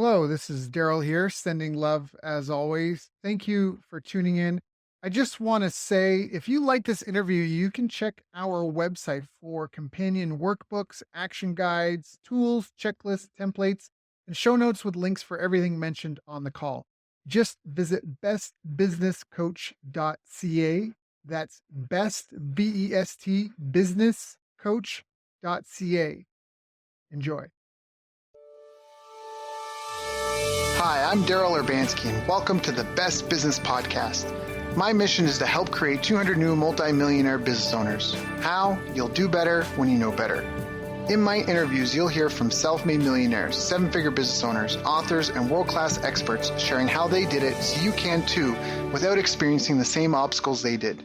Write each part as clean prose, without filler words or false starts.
Hello, this is Daryl here, sending love as always. Thank you for tuning in. I just want to say if you like this interview, you can check our website for companion workbooks, action guides, tools, checklists, templates, and show notes with links for everything mentioned on the call. Just visit bestbusinesscoach.ca. That's best, B-E-S-T, businesscoach.ca. Enjoy. Hi, I'm Daryl Urbanski, and welcome to the Best Business Podcast. My mission is to help create 200 new multi-millionaire business owners. How? You'll do better when you know better. In my interviews, you'll hear from self-made millionaires, seven-figure business owners, authors, and world-class experts sharing how they did it so you can too without experiencing the same obstacles they did.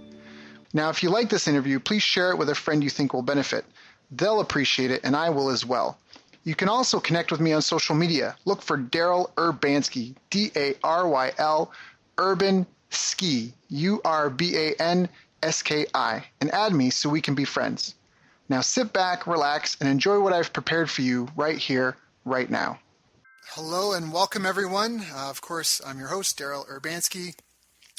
Now, if you like this interview, please share it with a friend you think will benefit. They'll appreciate it, and I will as well. You can also connect with me on social media. Look for Daryl Urbanski, D-A-R-Y-L, Urban Ski, U-R-B-A-N-S-K-I, and add me so we can be friends. Now sit back, relax, and enjoy what I've prepared for you right here, right now. Hello and welcome everyone. Of course, I'm your host, Daryl Urbanski.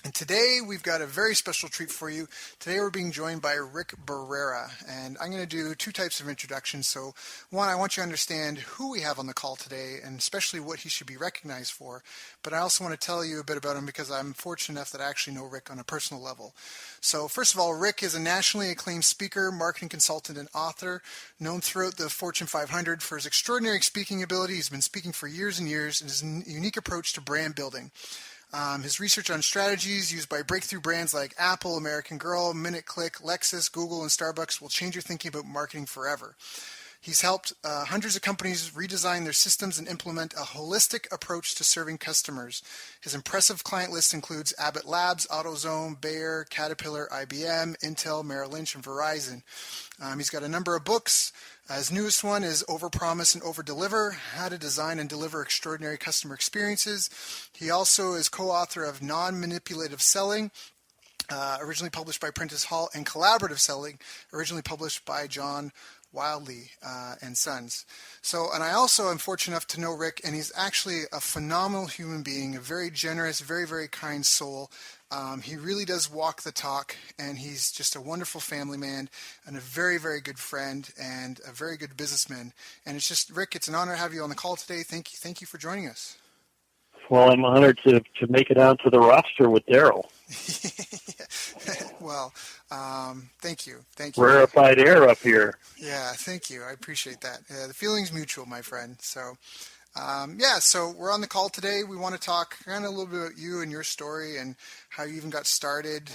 And today we've got a very special treat for you. Today we're being joined by Rick Barrera, and I'm going to do two types of introductions. So one, I want you to understand who we have on the call today and especially what he should be recognized for. But I also want to tell you a bit about him because I'm fortunate enough that I actually know Rick on a personal level. So first of all, Rick is a nationally acclaimed speaker, marketing consultant, and author, known throughout the Fortune 500 for his extraordinary speaking ability. He's been speaking for years and years, and his unique approach to brand building. His research on strategies used by breakthrough brands like Apple, American Girl, Minute Click, Lexus, Google, and Starbucks will change your thinking about marketing forever. He's helped hundreds of companies redesign their systems and implement a holistic approach to serving customers. His impressive client list includes Abbott Labs, AutoZone, Bayer, Caterpillar, IBM, Intel, Merrill Lynch, and Verizon. He's got a number of books. His newest one is Overpromise and Overdeliver, How to Design and Deliver Extraordinary Customer Experiences. He also is co-author of Non-Manipulative Selling, originally published by Prentice Hall, and Collaborative Selling, originally published by John Wildley and Sons. So, and I also am fortunate enough to know Rick, and he's actually a phenomenal human being, a very generous, very, very kind soul. He really does walk the talk, and he's just a wonderful family man and a very, very good friend and a very good businessman. And it's just, Rick, it's an honor to have you on the call today. Thank you for joining us. Well, I'm honored to make it onto the roster with Daryl. Well, thank you. Rarefied air up here. Yeah, thank you. I appreciate that. The feeling's mutual, my friend. So, so we're on the call today. We want to talk kind of a little bit about you and your story and how you even got started.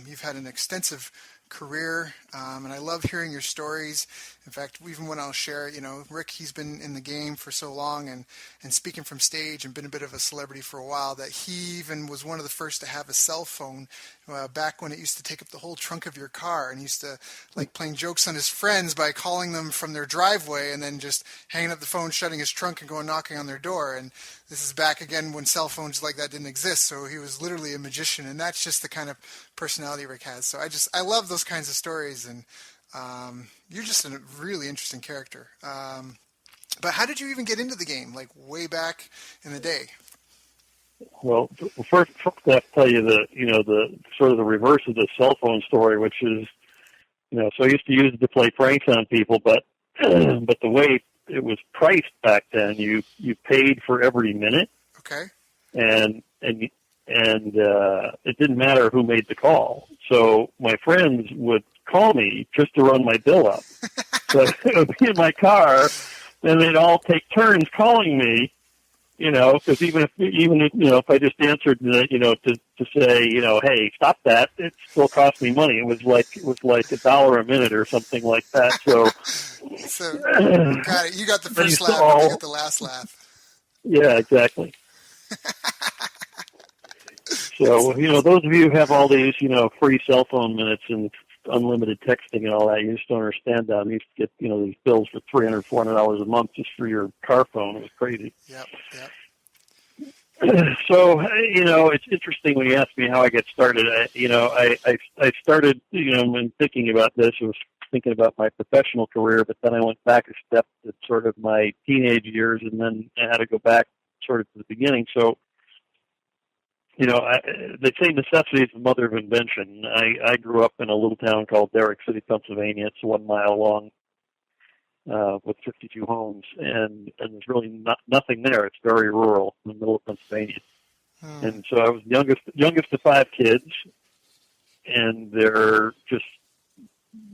You've had an extensive career, and I love hearing your stories. In fact, even when I'll share, Rick, he's been in the game for so long and speaking from stage and been a bit of a celebrity for a while that he even was one of the first to have a cell phone back when it used to take up the whole trunk of your car, and he used to like playing jokes on his friends by calling them from their driveway and then just hanging up the phone, shutting his trunk and going knocking on their door. And this is back again when cell phones like that didn't exist. So he was literally a magician, and that's just the kind of personality Rick has. So I love those kinds of stories, and you're just a really interesting character. But how did you even get into the game, like way back in the day? Well, first I have to tell you the sort of the reverse of the cell phone story, which is, so I used to use it to play pranks on people, but the way it was priced back then, you paid for every minute. Okay. And it didn't matter who made the call. So my friends would call me just to run my bill up. So it would be in my car, and they'd all take turns calling me, because even if I just answered, to say, hey, stop that, it still cost me money. It was like $1 a minute or something like that. So got it. You got the first laugh, and you got the last laugh. Yeah, exactly. So, those of you who have all these, free cell phone minutes and unlimited texting and all that, you just don't understand that. You used to get, these bills for $300, $400 a month just for your car phone. It was crazy. Yep. So, it's interesting when you ask me how I get started. I started, when thinking about this, I was thinking about my professional career, but then I went back a step to sort of my teenage years, and then I had to go back sort of to the beginning. So, they say necessity is the mother of invention. I grew up in a little town called Derrick City, Pennsylvania. It's 1 mile long, with 52 homes, and there's really nothing there. It's very rural in the middle of Pennsylvania. And so I was youngest of 5 kids, and they're just,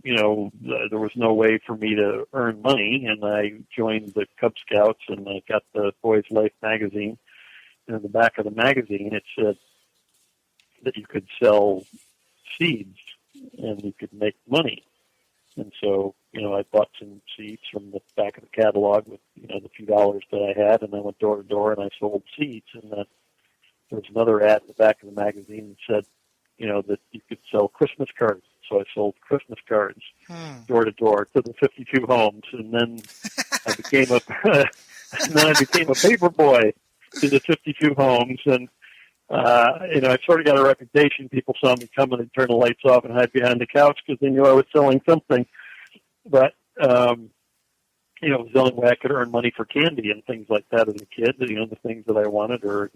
there was no way for me to earn money, and I joined the Cub Scouts, and I got the Boys Life magazine. And in the back of the magazine, it said that you could sell seeds and you could make money. And so, I bought some seeds from the back of the catalog with, the few dollars that I had, and I went door to door and I sold seeds. And then there was another ad in the back of the magazine that said, that you could sell Christmas cards. So I sold Christmas cards door to door to the 52 homes. And then I became a paper boy to the 52 homes. And, I sort of got a reputation. People saw me come and they'd turn the lights off and hide behind the couch because they knew I was selling something. But, it was the only way I could earn money for candy and things like that as a kid. The things that I wanted, or,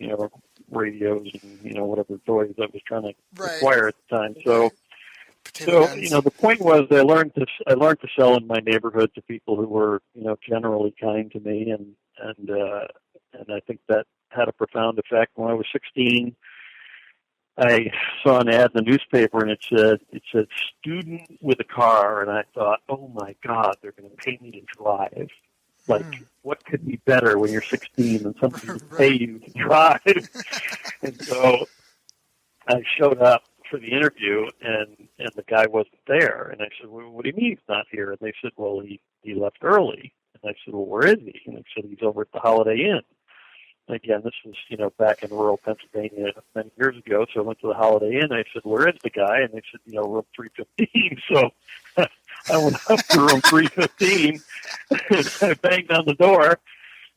radios and, whatever toys I was trying to acquire at the time. So, the point was I learned to sell in my neighborhood to people who were, generally kind to me. And I think that had a profound effect. When I was 16, I saw an ad in the newspaper, and it said student with a car, and I thought, oh my God, they're going to pay me to drive. Like, what could be better when you're 16 than somebody to pay you to drive? And so I showed up for the interview, and the guy wasn't there. And I said, well, what do you mean he's not here? And they said, well, he left early. And I said, well, where is he? And they said, he's over at the Holiday Inn. Again, this was, back in rural Pennsylvania many years ago. So I went to the Holiday Inn. I said, where is the guy? And they said, room 315. So I went up to room 315 and I banged on the door.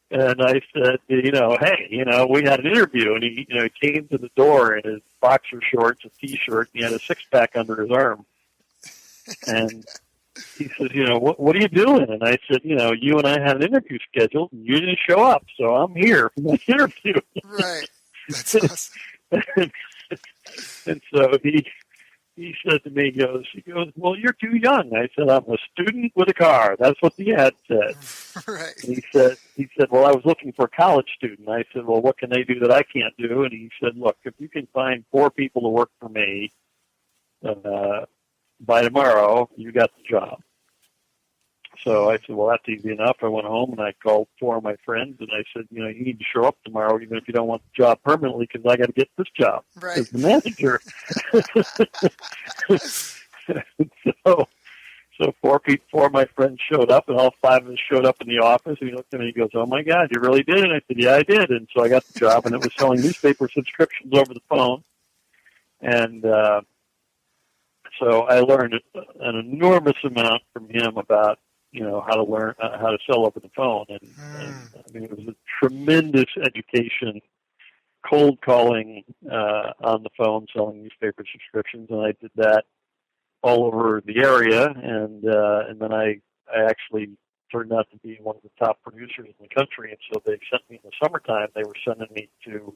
And I said, hey, we had an interview. And he came to the door in his boxer shorts, a T-shirt, and he had a 6-pack under his arm. And he says, what are you doing? And I said, you and I had an interview scheduled, and you didn't show up, so I'm here for my interview. Right. That's awesome. And so he said to me, he goes, well, you're too young. I said, I'm a student with a car. That's what the ad said. Right. And he said, well, I was looking for a college student. I said, well, what can they do that I can't do? And he said, look, if you can find 4 people to work for me, by tomorrow, you got the job. So I said, well, that's easy enough. I went home and I called 4 of my friends and I said, you need to show up tomorrow even if you don't want the job permanently because I got to get this job as the manager. So 4 of my friends showed up and all 5 of us showed up in the office. And he looked at me and he goes, oh, my God, you really did? And I said, yeah, I did. And so I got the job, and it was selling newspaper subscriptions over the phone. And so I learned an enormous amount from him about, how to learn, how to sell over the phone. And I mean, it was a tremendous education, cold calling on the phone, selling newspaper subscriptions. And I did that all over the area. And then I actually turned out to be one of the top producers in the country. And so they sent me in the summertime, they were sending me to,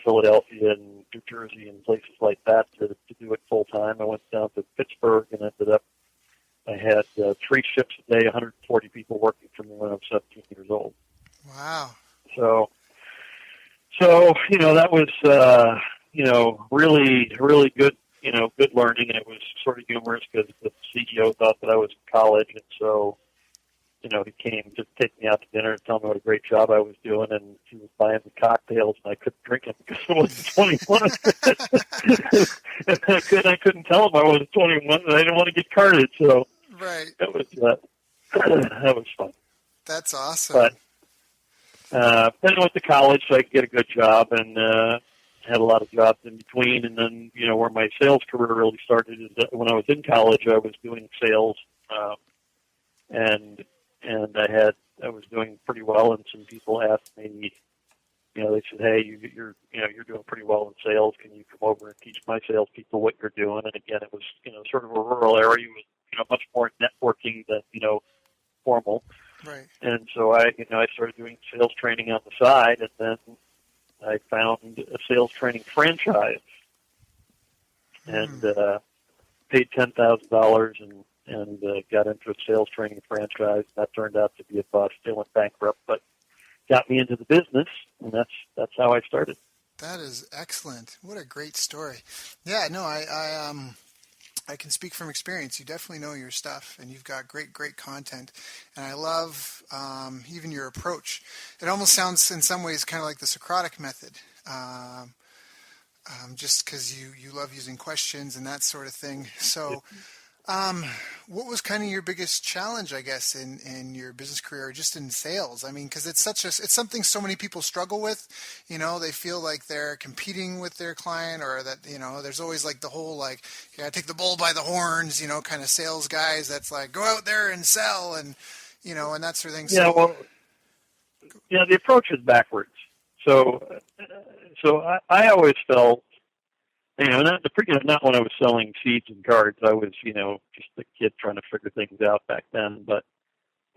Philadelphia and New Jersey and places like that to do it full time. I went down to Pittsburgh and I had 3 shifts a day, 140 people working for me when I was 17 years old. Wow. So that was, really, really good, good learning. And it was sort of humorous because the CEO thought that I was in college. And so, he came to take me out to dinner and tell me what a great job I was doing, and he was buying me cocktails, and I couldn't drink them because I wasn't 21. And I couldn't tell him I wasn't 21, and I didn't want to get carded, so that was fun. That's awesome. But then I went to college so I could get a good job, and had a lot of jobs in between. And then, where my sales career really started is that when I was in college, I was doing sales, and I was doing pretty well, and some people asked me, they said, hey, you're doing pretty well in sales. Can you come over and teach my salespeople what you're doing? And again, it was, sort of a rural area with, much more networking than, formal. Right. And so I started doing sales training on the side, and then I found a sales training franchise and paid $10,000 and got into a sales training franchise. That turned out to be a bust. They went bankrupt, but got me into the business, and that's how I started. That is excellent. What a great story. Yeah, no, I can speak from experience. You definitely know your stuff, and you've got great content. And I love even your approach. It almost sounds in some ways kind of like the Socratic method, just because you love using questions and that sort of thing. So what was kind of your biggest challenge, I guess, in your business career, or just in sales? I mean, because it's something so many people struggle with. They feel like they're competing with their client, or that there's always like the whole like, yeah, take the bull by the horns, kind of sales guys. That's like, go out there and sell, and and that sort of thing. Yeah, well, the approach is backwards. So I always felt. Not when I was selling seeds and cards. I was, just a kid trying to figure things out back then. But,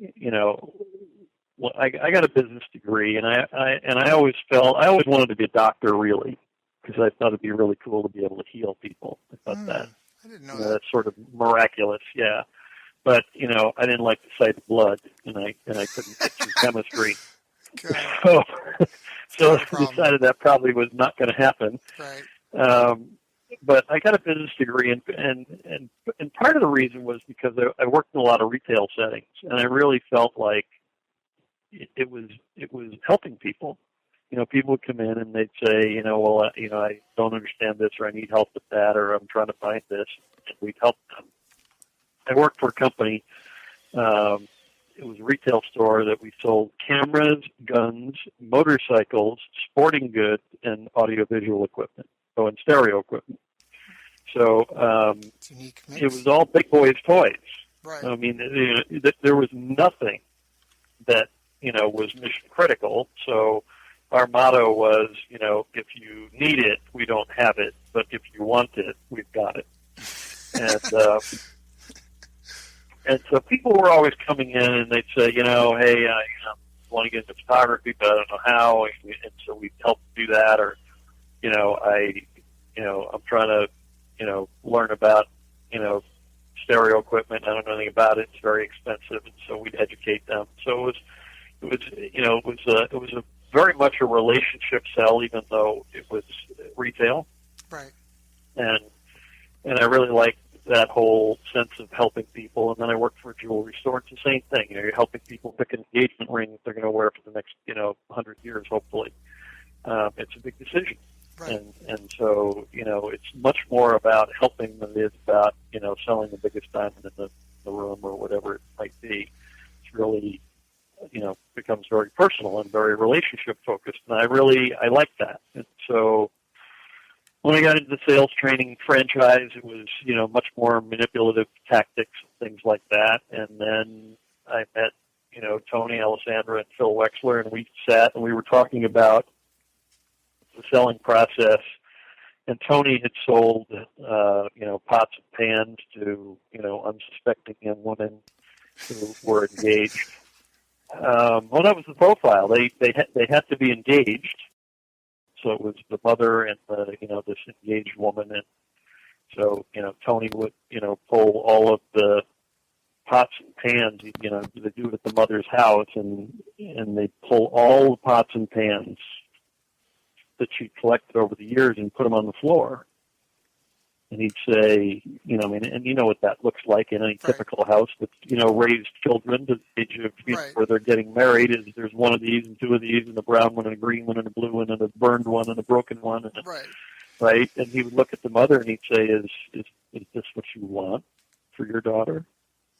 I got a business degree, and I always wanted to be a doctor, really, because I thought it'd be really cool to be able to heal people. I thought that. I didn't know that. That's sort of miraculous, yeah. But I didn't like the sight of blood, and I couldn't get through chemistry. So I decided that probably was not going to happen. Right. But I got a business degree, and part of the reason was because I worked in a lot of retail settings, and I really felt like it was helping people. People would come in and they'd say, I don't understand this, or I need help with that, or I'm trying to find this, and we'd help them. I worked for a company. It was a retail store that we sold cameras, guns, motorcycles, sporting goods, and audiovisual equipment. And stereo equipment. So it was all big boys' toys. Right. I mean, there was nothing that was mission critical. So our motto was, if you need it, we don't have it, but if you want it, we've got it. And so people were always coming in and they'd say, hey, I want to get into photography, but I don't know how, and so we'd help do that, or I'm trying to, learn about, stereo equipment. I don't know anything about it. It's very expensive, and so we'd educate them. So it was a very much a relationship sell, even though it was retail. Right. And I really liked that whole sense of helping people. And then I worked for a jewelry store. It's the same thing. You're helping people pick an engagement ring that they're going to wear for the next, 100 years, hopefully. It's a big decision. Right. And so, it's much more about helping than it is about, selling the biggest diamond in the room or whatever it might be. It's really, becomes very personal and very relationship focused. And I like that. And so when I got into the sales training franchise, it was, much more manipulative tactics and things like that. And then I met, Tony, Alessandra, and Phil Wexler, and we sat and we were talking about the selling process. And Tony had sold, pots and pans to, unsuspecting young women who were engaged. Well, that was the profile. They had to be engaged. So it was the mother and this engaged woman. And so, Tony would, pull all of the pots and pans, they do it at the mother's house, and they pull all the pots and pans that she collected over the years and put them on the floor. And he'd say, and you know what that looks like in any typical house that's, raised children to the age of, where they're getting married, is there's one of these and two of these and a brown one and a green one and a blue one and a burned one and a broken one. And right. And he would look at the mother and he'd say, is this what you want for your daughter?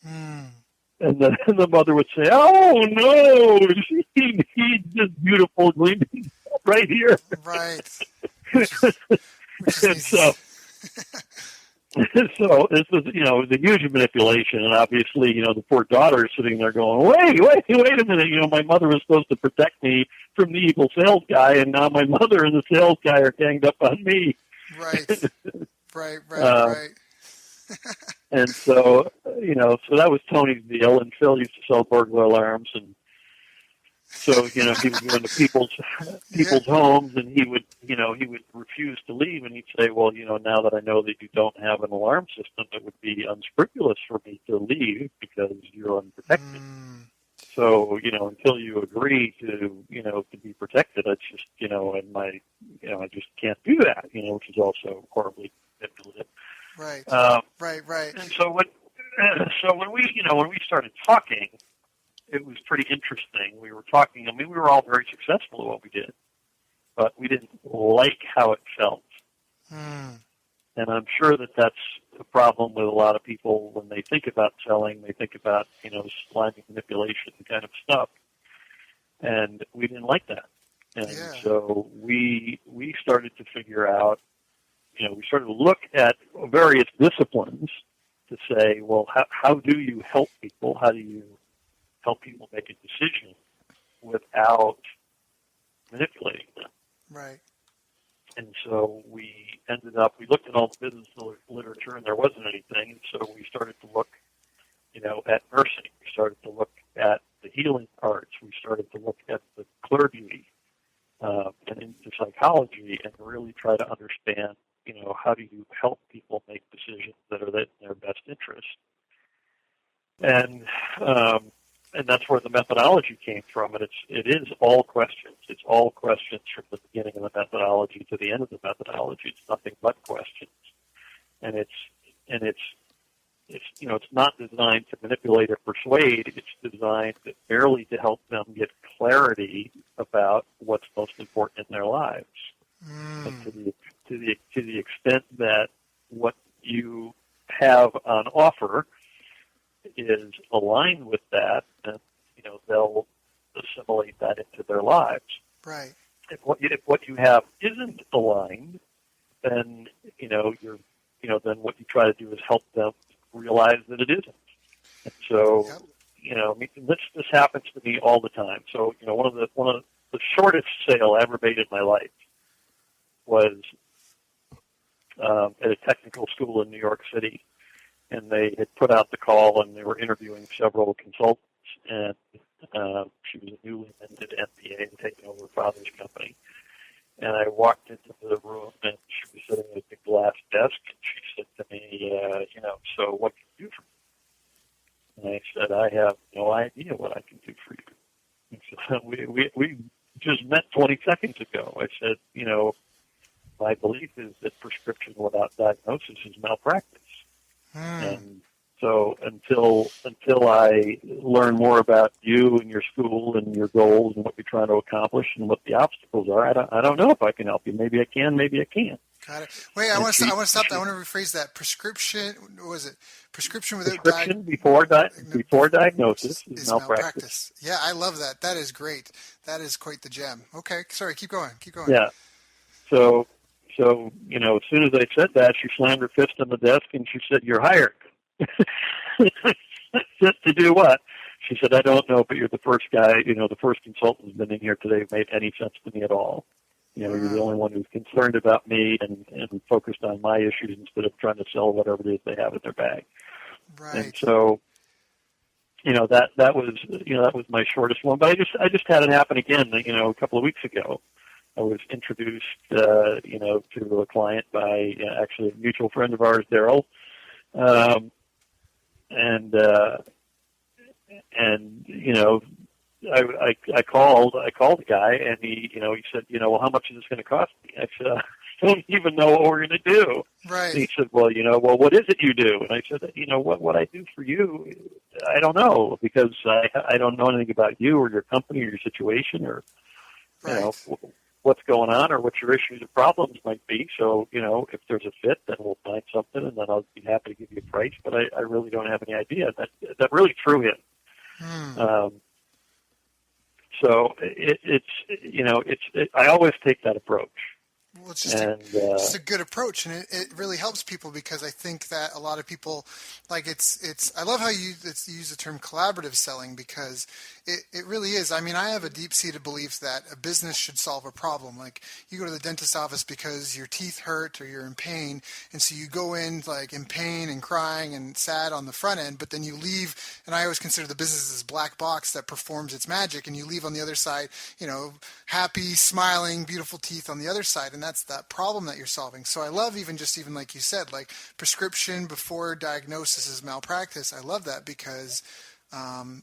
And then the mother would say, oh, no, she needs this beautiful gleaming right here. Right. And so this was, it was a huge manipulation. And obviously, the poor daughter is sitting there going, wait a minute. My mother was supposed to protect me from the evil sales guy, and now my mother and the sales guy are ganged up on me. Right. Right. And so, so that was Tony's deal. And Phil used to sell burglar alarms, and so, he would go into Yeah. people's homes, and he would refuse to leave, and he'd say, well, now that I know that you don't have an alarm system, it would be unscrupulous for me to leave because you're unprotected. So, until you agree to be protected, it's just, I just can't do that, which is also horribly manipulative. Right. Right. And so when we started talking, it was pretty interesting. We were talking. I mean, we were all very successful at what we did, but we didn't like how it felt. And I'm sure that that's a problem with a lot of people when they think about selling. They think about, slimy manipulation kind of stuff. And we didn't like that. And so we started to figure out, we started to look at various disciplines to say, well, how do you help people? How do you help people make a decision without manipulating them? Right. And so we looked at all the business literature, and there wasn't anything. And so we started to look, at nursing. We started to look at the healing arts. We started to look at the clergy and into psychology, and really try to understand, how do you help people make decisions that are in their best interest. And that's where the methodology came from. And it is all questions. It's all questions from the beginning of the methodology to the end of the methodology. It's nothing but questions. And it's not designed to manipulate or persuade. It's designed merely to help them get clarity about what's most important in their lives. And to the extent that what you have on offer is aligned with that, and they'll assimilate that into their lives. Right. If what you have isn't aligned, then then what you try to do is help them realize that it isn't. And so, this happens to me all the time. So, one of the shortest sale I ever made in my life was at a technical school in New York City. And they had put out the call, and they were interviewing several consultants. And she was a newly minted MBA and taking over her father's company. And I walked into the room, and she was sitting at a big glass desk, and she said to me, so what can you do for me? And I said, I have no idea what I can do for you. And so we just met 20 seconds ago. I said, my belief is that prescription without diagnosis is malpractice. And so until I learn more about you and your school and your goals and what you're trying to accomplish and what the obstacles are, I don't know if I can help you. Maybe I can, maybe I can't. Got it. Wait, I want to stop. I want to rephrase that. Prescription, what was it? Prescription without prescription before diagnosis is malpractice. Yeah, I love that. That is great. That is quite the gem. Okay, sorry. Keep going. Yeah. So, as soon as I said that, she slammed her fist on the desk and she said, "You're hired." To do what? She said, "I don't know, but you're the first guy, the first consultant who's been in here today who made any sense to me at all. You're the only one who's concerned about me and focused on my issues instead of trying to sell whatever it is they have in their bag." Right. And so, that was my shortest one. But I just had it happen again, a couple of weeks ago. I was introduced, to a client by actually a mutual friend of ours, Daryl, I called the guy, and he said, well, how much is this going to cost me? I said, I don't even know what we're going to do. Right. And he said, well, what is it you do? And I said, what I do for you, I don't know, because I don't know anything about you or your company or your situation or, what's going on or what your issues or problems might be. So, if there's a fit, then we'll find something, and then I'll be happy to give you a price. But I really don't have any idea. That really threw him. So I always take that approach. Well, it's just a good approach, and it really helps people, because I think that a lot of people, like, I love how you use the term collaborative selling, because It really is. I mean, I have a deep-seated belief that a business should solve a problem. Like, you go to the dentist's office because your teeth hurt or you're in pain, and so you go in like in pain and crying and sad on the front end, but then you leave, and I always consider the business as black box that performs its magic, and you leave on the other side, happy, smiling, beautiful teeth on the other side, and that's that problem that you're solving. So I love even like you said, like prescription before diagnosis is malpractice. I love that because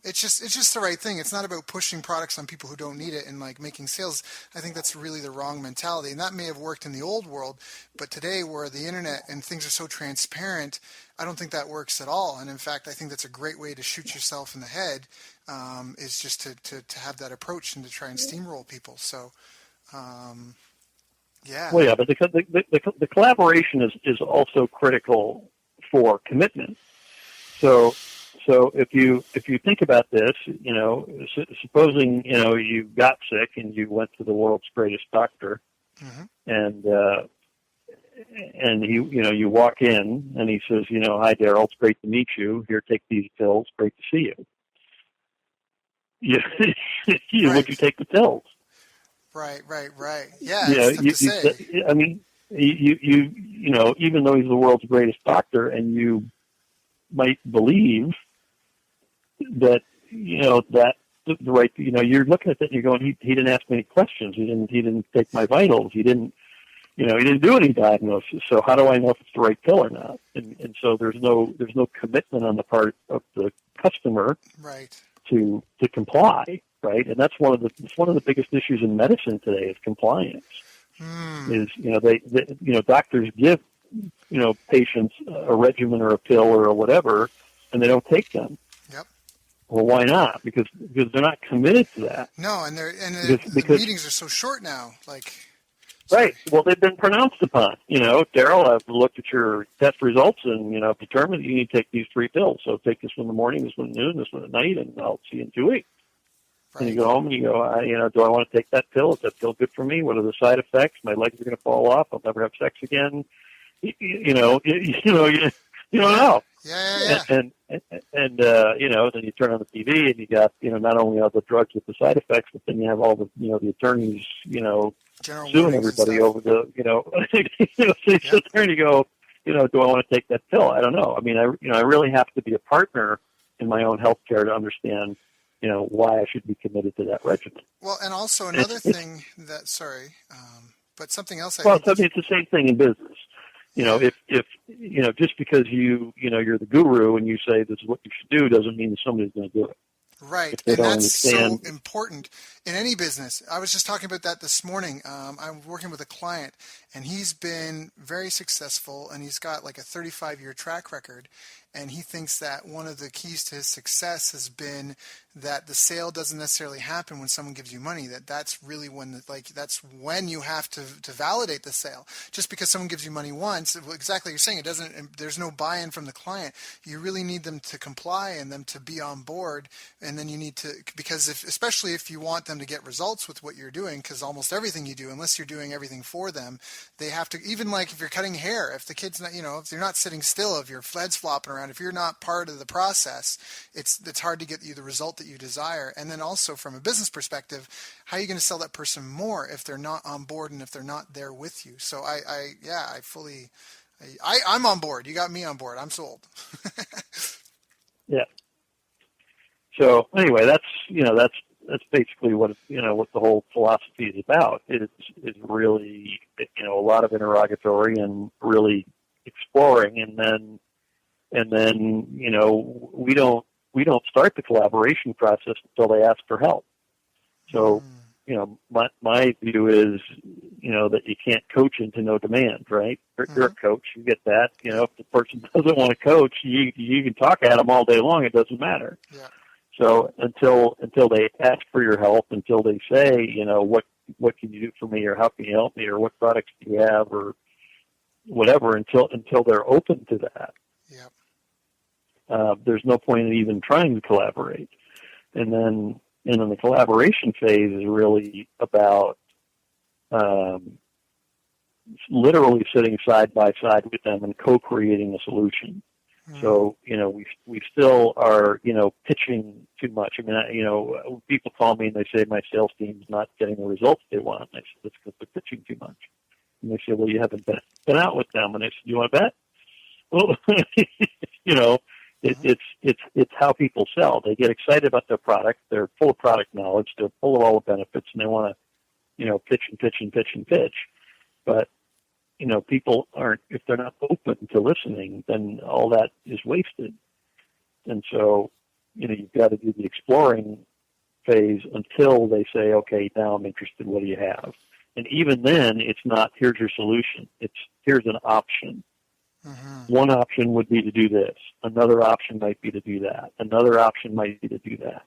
it's just the right thing. It's not about pushing products on people who don't need it and like making sales. I think that's really the wrong mentality, and that may have worked in the old world, but today where the internet and things are so transparent, I don't think that works at all. And in fact, I think that's a great way to shoot yourself in the head. Is just to have that approach and to try and steamroll people. So, yeah. Well, yeah, but the collaboration is also critical for commitment. So if you think about this, supposing you got sick and you went to the world's greatest doctor, Mm-hmm. and you walk in and he says, hi Daryl, it's great to meet you. Here, take these pills. Great to see you. Right. Would you take the pills? Right. Yeah, it's tough to say. I mean, even though he's the world's greatest doctor, and you might believe that the right, you're looking at that and you're going, he didn't ask me any questions. He didn't take my vitals. He didn't do any diagnosis. So how do I know if it's the right pill or not? And so there's no commitment on the part of the customer, Right. to comply, right? And that's one of the biggest issues in medicine today is compliance. Is doctors give patients a regimen or a pill or whatever, and they don't take them. Yep. Well, why not? Because they're not committed to that. No, and the meetings are so short now. Like, sorry. Right. Well, they've been pronounced upon. Daryl, I've looked at your test results and determined that you need to take these 3 pills. So take this one in the morning, this one at noon, this one at night, and I'll see you in 2 weeks. Right. And you go home and you go, do I want to take that pill? Is that pill good for me? What are the side effects? My legs are going to fall off. I'll never have sex again. You don't know. Yeah. And then you turn on the TV and you got, not only all the drugs with the side effects, but then you have all the, the attorneys, General suing everybody over the, so you sit there and you go, do I want to take that pill? I don't know. I mean, I really have to be a partner in my own healthcare to understand, why I should be committed to that regimen. Well, and also another thing that, but something else. It's the same thing in business. If just because you're the guru and you say this is what you should do doesn't mean that somebody's going to do it. Right, and that's so important in any business. I was just talking about that this morning. I'm working with a client, and he's been very successful, and he's got like a 35-year track record, and he thinks that one of the keys to his success has been that the sale doesn't necessarily happen when someone gives you money. That's really when that's when you have to validate the sale. Just because someone gives you money once, exactly you're saying, there's no buy-in from the client. You really need them to comply and them to be on board. And then you need to, because especially if you want them to get results with what you're doing, because almost everything you do, unless you're doing everything for them, they have to, even like if you're cutting hair, if the kid's not, if you're not sitting still, if your head's flopping around, if you're not part of the process, it's hard to get you the result that you desire. And then also from a business perspective, how are you going to sell that person more if they're not on board and if they're not there with you? So I'm on board. You got me on board. I'm sold. Yeah. So anyway, that's basically what what the whole philosophy is about. Is really a lot of interrogatory and really exploring, and then we don't start the collaboration process until they ask for help. So my view is that you can't coach into no demand, right? You're a coach, you get that. If the person doesn't want to coach, you can talk at them all day long. It doesn't matter. Yeah. So until they ask for your help, until they say, what can you do for me, or how can you help me, or what products do you have, or whatever, until they're open to that, there's no point in even trying to collaborate. And then the collaboration phase is really about literally sitting side by side with them and co-creating a solution. So, we still are, pitching too much. I mean, people call me and they say my sales team's not getting the results they want. And I said, that's because they're pitching too much. And they say, well, you haven't been out with them. And I said, you want to bet? Well, it's how people sell. They get excited about their product. They're full of product knowledge. They're full of all the benefits, and they want to, pitch and pitch and pitch and pitch. But, people aren't, if they're not open to listening, then all that is wasted. And so, you've got to do the exploring phase until they say, okay, now I'm interested. What do you have? And even then, it's not, here's your solution. It's, here's an option. Mm-hmm. One option would be to do this. Another option might be to do that. Another option might be to do that.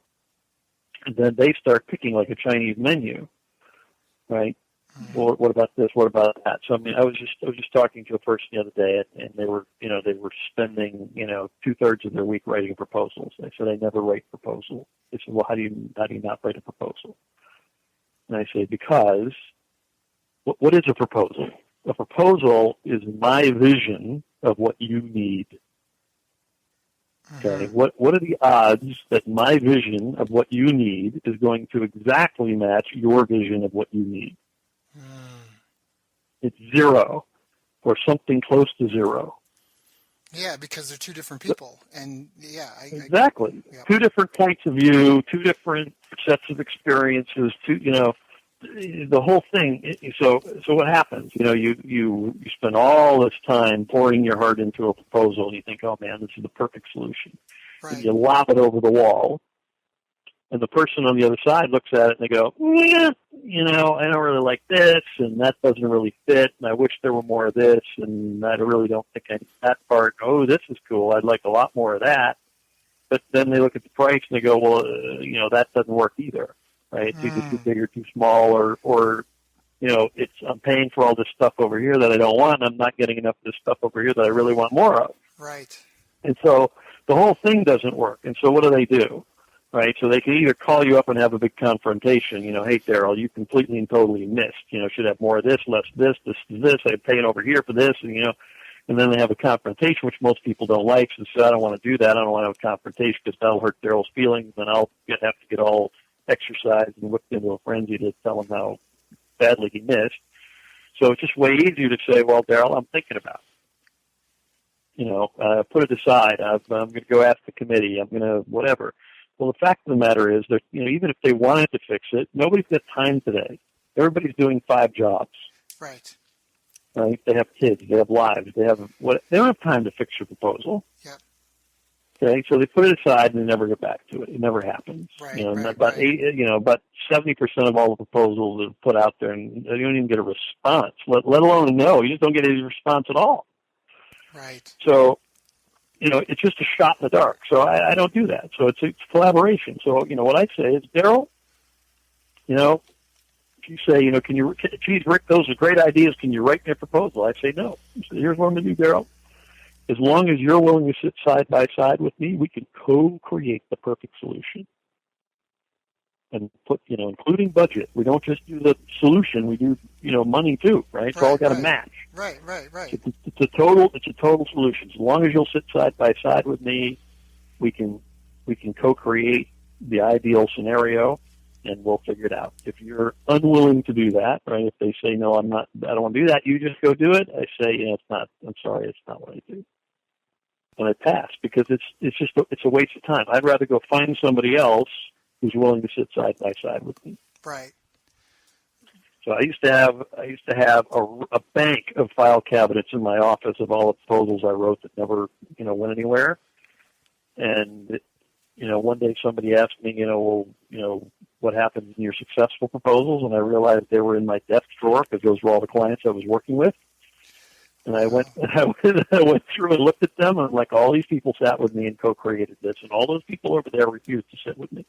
And then they start picking like a Chinese menu, right? Mm-hmm. Well, what about this? What about that? So, I mean, I was just talking to a person the other day, and they were spending, 2/3 of their week writing proposals. They said, I never write proposals. They said, well, how do you not write a proposal? And I say, because what is a proposal? A proposal is my vision of what you need. Okay, what are the odds that my vision of what you need is going to exactly match your vision of what you need? It's 0 or something close to 0. Yeah, because they're two different people, and exactly. Two different points of view, two different sets of experiences. The whole thing. So what happens? You spend all this time pouring your heart into a proposal, and you think, oh man, this is the perfect solution. Right. And you lob it over the wall, and the person on the other side looks at it and they go, yeah, I don't really like this, and that doesn't really fit, and I wish there were more of this, and I really don't think I need that part. Oh, this is cool. I'd like a lot more of that. But then they look at the price and they go, well, that doesn't work either. Right? It's either too big or too small, or I'm paying for all this stuff over here that I don't want, and I'm not getting enough of this stuff over here that I really want more of. Right. And so the whole thing doesn't work. And so what do? Right? So they can either call you up and have a big confrontation, hey, Daryl, you completely and totally missed, should have more of this, less of this, I'm paying over here for this, and then they have a confrontation, which most people don't like, so I don't want to do that, I don't want to have a confrontation because that'll hurt Daryl's feelings, and I'll have to get all exercise and whipped into a frenzy to tell him how badly he missed. So it's just way easier to say, well, Daryl, I'm thinking about it. Put it aside. I'm going to go ask the committee. I'm going to whatever. Well, the fact of the matter is that, even if they wanted to fix it, nobody's got time today. Everybody's doing 5 jobs. Right. Right? They have kids. They have lives. They don't have time to fix your proposal. Yep. Okay, so they put it aside and they never get back to it. It never happens. Right, about 70% of all the proposals that are put out there, and you don't even get a response, let alone a no. You just don't get any response at all. Right. So, it's just a shot in the dark. So I don't do that. So it's collaboration. So, what I say is, Daryl, if you say, geez, Rick, those are great ideas. Can you write me a proposal? I say no. So here's what I'm going to do, Daryl. As long as you're willing to sit side by side with me, we can co-create the perfect solution. And put, including budget. We don't just do the solution. We do, money too, right? It's all got to match. Right. It's a total solution. As long as you'll sit side by side with me, we can co-create the ideal scenario, and we'll figure it out. If you're unwilling to do that, right? If they say no, I don't want to do that. You just go do it. I say, it's not. I'm sorry, it's not what I do. And I pass because it's a waste of time. I'd rather go find somebody else who's willing to sit side by side with me. Right. So I used to have a bank of file cabinets in my office of all the proposals I wrote that never went anywhere. And one day somebody asked me, what happens in your successful proposals? And I realized they were in my desk drawer because those were all the clients I was working with. And I went through and looked at them, and like all these people sat with me and co-created this, and all those people over there refused to sit with me.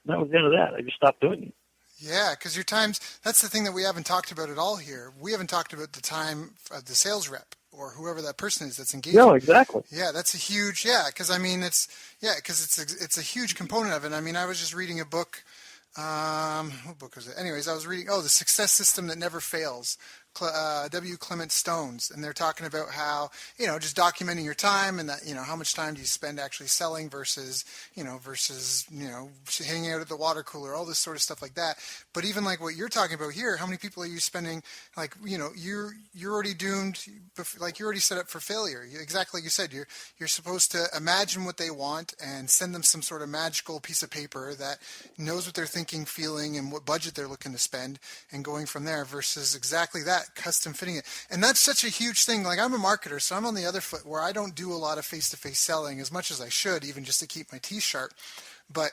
And that was the end of that. I just stopped doing it. Yeah, because your times, that's the thing that we haven't talked about at all here. We haven't talked about the time of the sales rep or whoever that person is that's engaged. No, exactly. Yeah, that's a huge, because it's a huge component of it. I mean, I was just reading a book. What book was it? Anyways, I was reading, The Success System That Never Fails. W. Clement Stone's, and they're talking about how, just documenting your time and that, how much time do you spend actually selling versus hanging out at the water cooler, all this sort of stuff like that. But even like what you're talking about here, how many people are you spending, like, you're already doomed, like you're already set up for failure. Exactly like you said, you're supposed to imagine what they want and send them some sort of magical piece of paper that knows what they're thinking, feeling, and what budget they're looking to spend, and going from there, versus exactly that, custom fitting it. And that's such a huge thing. Like, I'm a marketer, so I'm on the other foot where I don't do a lot of face-to-face selling as much as I should, even just to keep my teeth sharp. But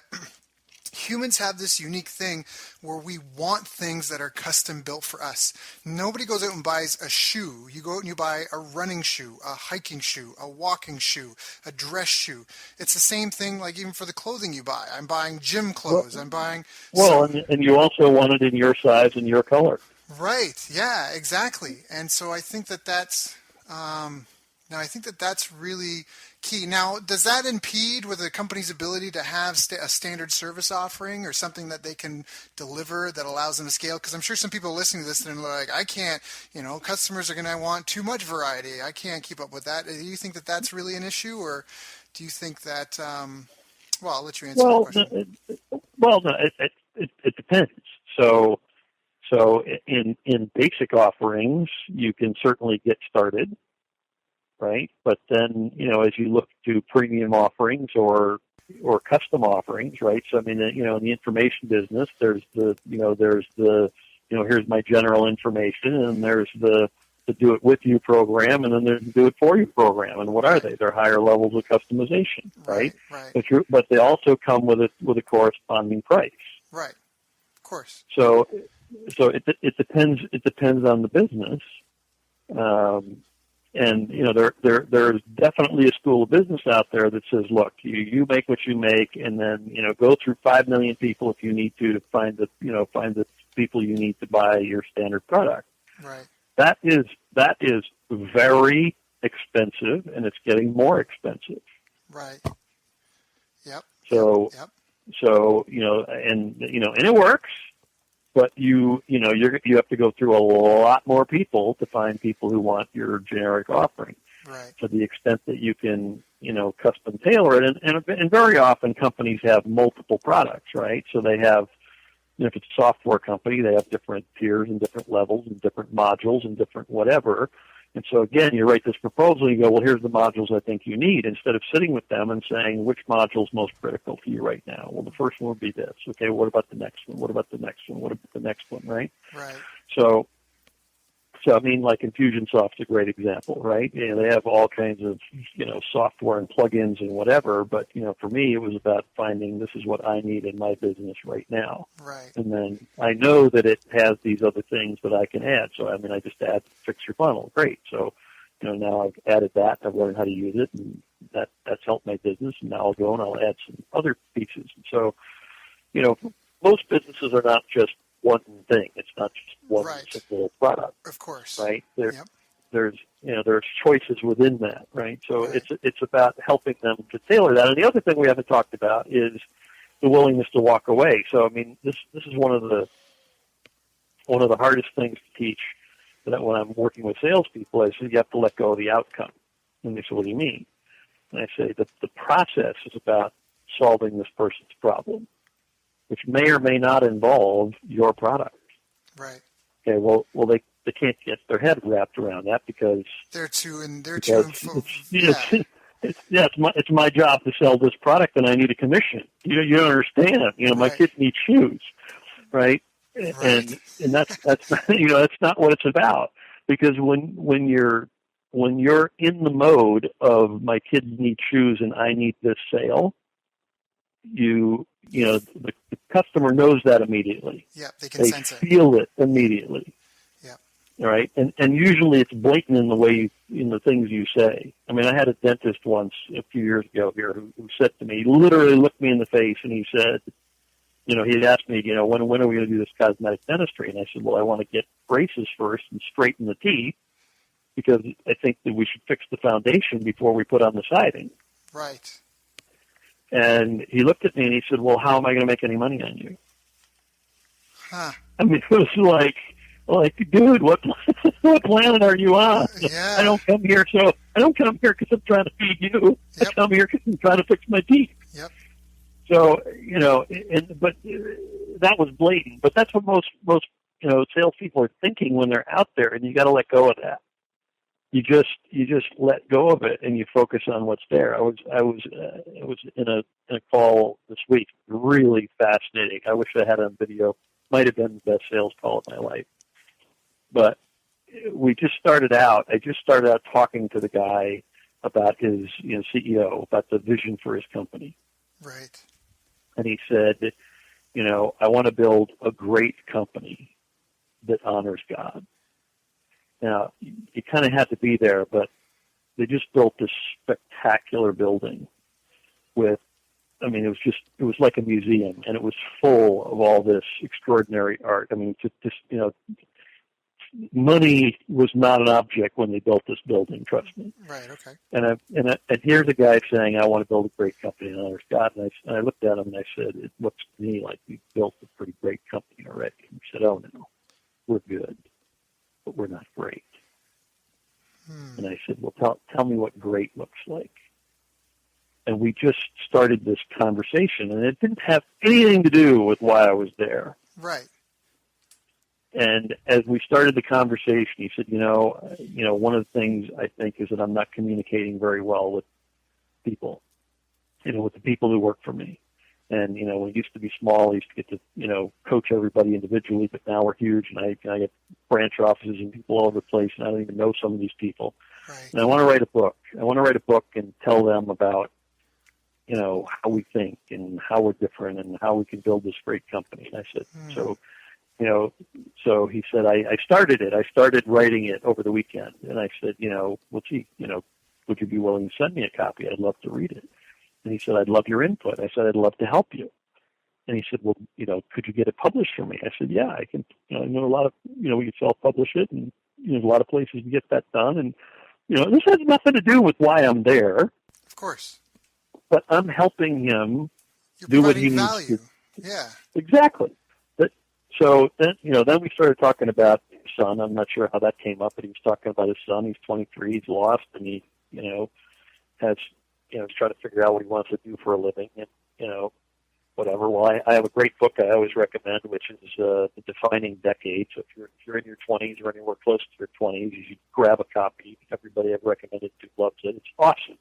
humans have this unique thing where we want things that are custom built for us. Nobody goes out and buys a shoe. You go out and you buy a running shoe, a hiking shoe, a walking shoe, a dress shoe. It's the same thing, like even for the clothing you buy. I'm buying gym clothes. I'm buying... and you also want it in your size and your color. Right. Yeah, exactly. And so I think that's really key. Now, does that impede with a company's ability to have a standard service offering or something that they can deliver that allows them to scale? Because I'm sure some people listening to this and they're like, I can't, customers are going to want too much variety. I can't keep up with that. Do you think that that's really an issue, or do you think that, I'll let you answer that question. It depends. So in basic offerings, you can certainly get started, right? But then, as you look to premium offerings or custom offerings, right? So, I mean, in the information business, there's here's my general information, and there's the do it with you program, and then there's the do it for you program. And what are they? They're higher levels of customization, right? Right. But they also come with a corresponding price. Right. Of course. So it depends on the business. And there's definitely a school of business out there that says, look, you make what you make, and then go through 5 million people if you need to find the people you need to buy your standard product. Right. That is very expensive, and it's getting more expensive. Right. Yep. So Yep. And it works. But you have to go through a lot more people to find people who want your generic offering. Right. To the extent that you can, custom tailor it, and very often companies have multiple products, right? So they have, if it's a software company, they have different tiers and different levels and different modules and different whatever. And so again, you write this proposal, you go, well, here's the modules I think you need, instead of sitting with them and saying, which module is most critical to you right now? Well, the first one would be this. Okay, what about the next one? What about the next one? What about the next one, right? Right. So I mean, like Infusionsoft's a great example, right? They have all kinds of, software and plugins and whatever, but, for me, it was about finding this is what I need in my business right now. Right. And then I know that it has these other things that I can add. So, I mean, I just add fix your funnel. Great. So, now I've added that. I've learned how to use it, and that's helped my business. And now I'll go and I'll add some other pieces. And so, most businesses are not just one thing. It's not just one simple product. Of course. Right? Yep. There's choices within that, right? So it's about helping them to tailor that. And the other thing we haven't talked about is the willingness to walk away. So I mean, this is one of the hardest things to teach that when I'm working with salespeople. I say you have to let go of the outcome. And they say, what do you mean? And I say that the process is about solving this person's problem, which may or may not involve your product. Right. Okay. Well, they can't get their head wrapped around that because it's my job to sell this product, and I need a commission. You don't understand. My kids need shoes, right? And that's that's not what it's about. Because when you're in the mode of my kids need shoes and I need this sale, the customer knows that immediately. Yeah, they can sense it. They feel it immediately. Yeah. All right, and usually it's blatant in the way in the things you say. I mean, I had a dentist once a few years ago here who said to me, he literally looked me in the face, and he said, he'd asked me, when are we going to do this cosmetic dentistry? And I said, well, I want to get braces first and straighten the teeth, because I think that we should fix the foundation before we put on the siding. Right. And he looked at me and he said, well, how am I going to make any money on you? Huh. I mean, it was like, like, dude, what what planet are you on? Yeah. I don't come here because I'm trying to feed you. Yep. I come here because I'm trying to fix my teeth. Yep. So, but that was blatant. But that's what most salespeople are thinking when they're out there, and you got to let go of that. You just let go of it, and you focus on what's there. I was in a call this week, really fascinating. I wish I had it on video. Might have been the best sales call of my life. But I just started out talking to the guy about his CEO, about the vision for his company. Right. And he said, I want to build a great company that honors God. Now, you kind of had to be there, but they just built this spectacular building it was like a museum, and it was full of all this extraordinary art. I mean, money was not an object when they built this building, trust me. Right, okay. And here's a guy saying, I want to build a great company that honors God. And I looked at him and I said, it looks to me like we built a pretty great company already. And he said, oh, no, we're good, but we're not great. And I said, well, tell me what great looks like. And we just started this conversation, and it didn't have anything to do with why I was there. Right. And as we started the conversation, he said, one of the things I think is that I'm not communicating very well with people, with the people who work for me. And, when we used to be small, I used to get to, coach everybody individually, but now we're huge, and I get branch offices and people all over the place, and I don't even know some of these people. Right. And I want to write a book. I want to write a book and tell them about, how we think and how we're different and how we can build this great company. And I said, so he said, I started it. I started writing it over the weekend. And I said, would you be willing to send me a copy? I'd love to read it. And he said, I'd love your input. I said, I'd love to help you. And he said, well, could you get it published for me? I said, yeah, I can. I know a lot of, we can self-publish it, and there's a lot of places to get that done. And, this has nothing to do with why I'm there. Of course. But I'm helping him You're do what he value. needs to. Yeah. Exactly. So then we started talking about his son. I'm not sure how that came up, but he was talking about his son. He's 23. He's lost, and he, has, he's trying to figure out what he wants to do for a living, and whatever. Well, I have a great book I always recommend, which is The Defining Decade. So if you're in your 20s or anywhere close to your 20s, you should grab a copy. Everybody I've recommended to loves it. It's awesome.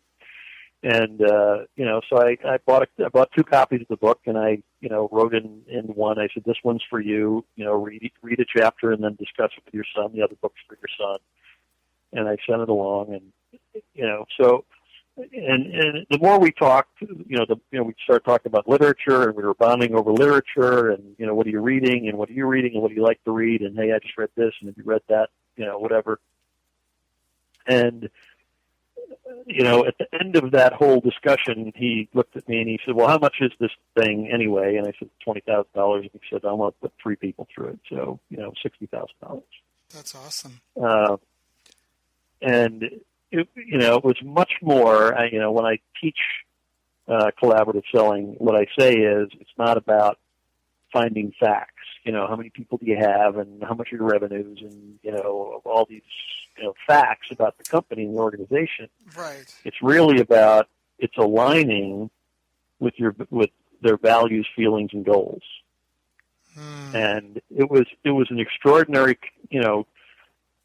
And so I bought 2 copies of the book, and I wrote in one. I said, this one's for you. Read a chapter and then discuss it with your son. The other book's for your son. And I sent it along, and so. And the more we talked, we started talking about literature, and we were bonding over literature, and what are you reading, and what are you reading, and what do you like to read, and hey, I just read this, and have you read that, whatever. And at the end of that whole discussion, he looked at me and he said, "Well, how much is this thing anyway?" And I said, $20,000. And he said, "I want to put 3 people through it, so $60,000." That's awesome. And it was much more, when I teach collaborative selling, what I say is it's not about finding facts. How many people do you have and how much are your revenues and, all these, facts about the company and the organization. Right. It's really about, it's aligning with their values, feelings, and goals. And it was an extraordinary,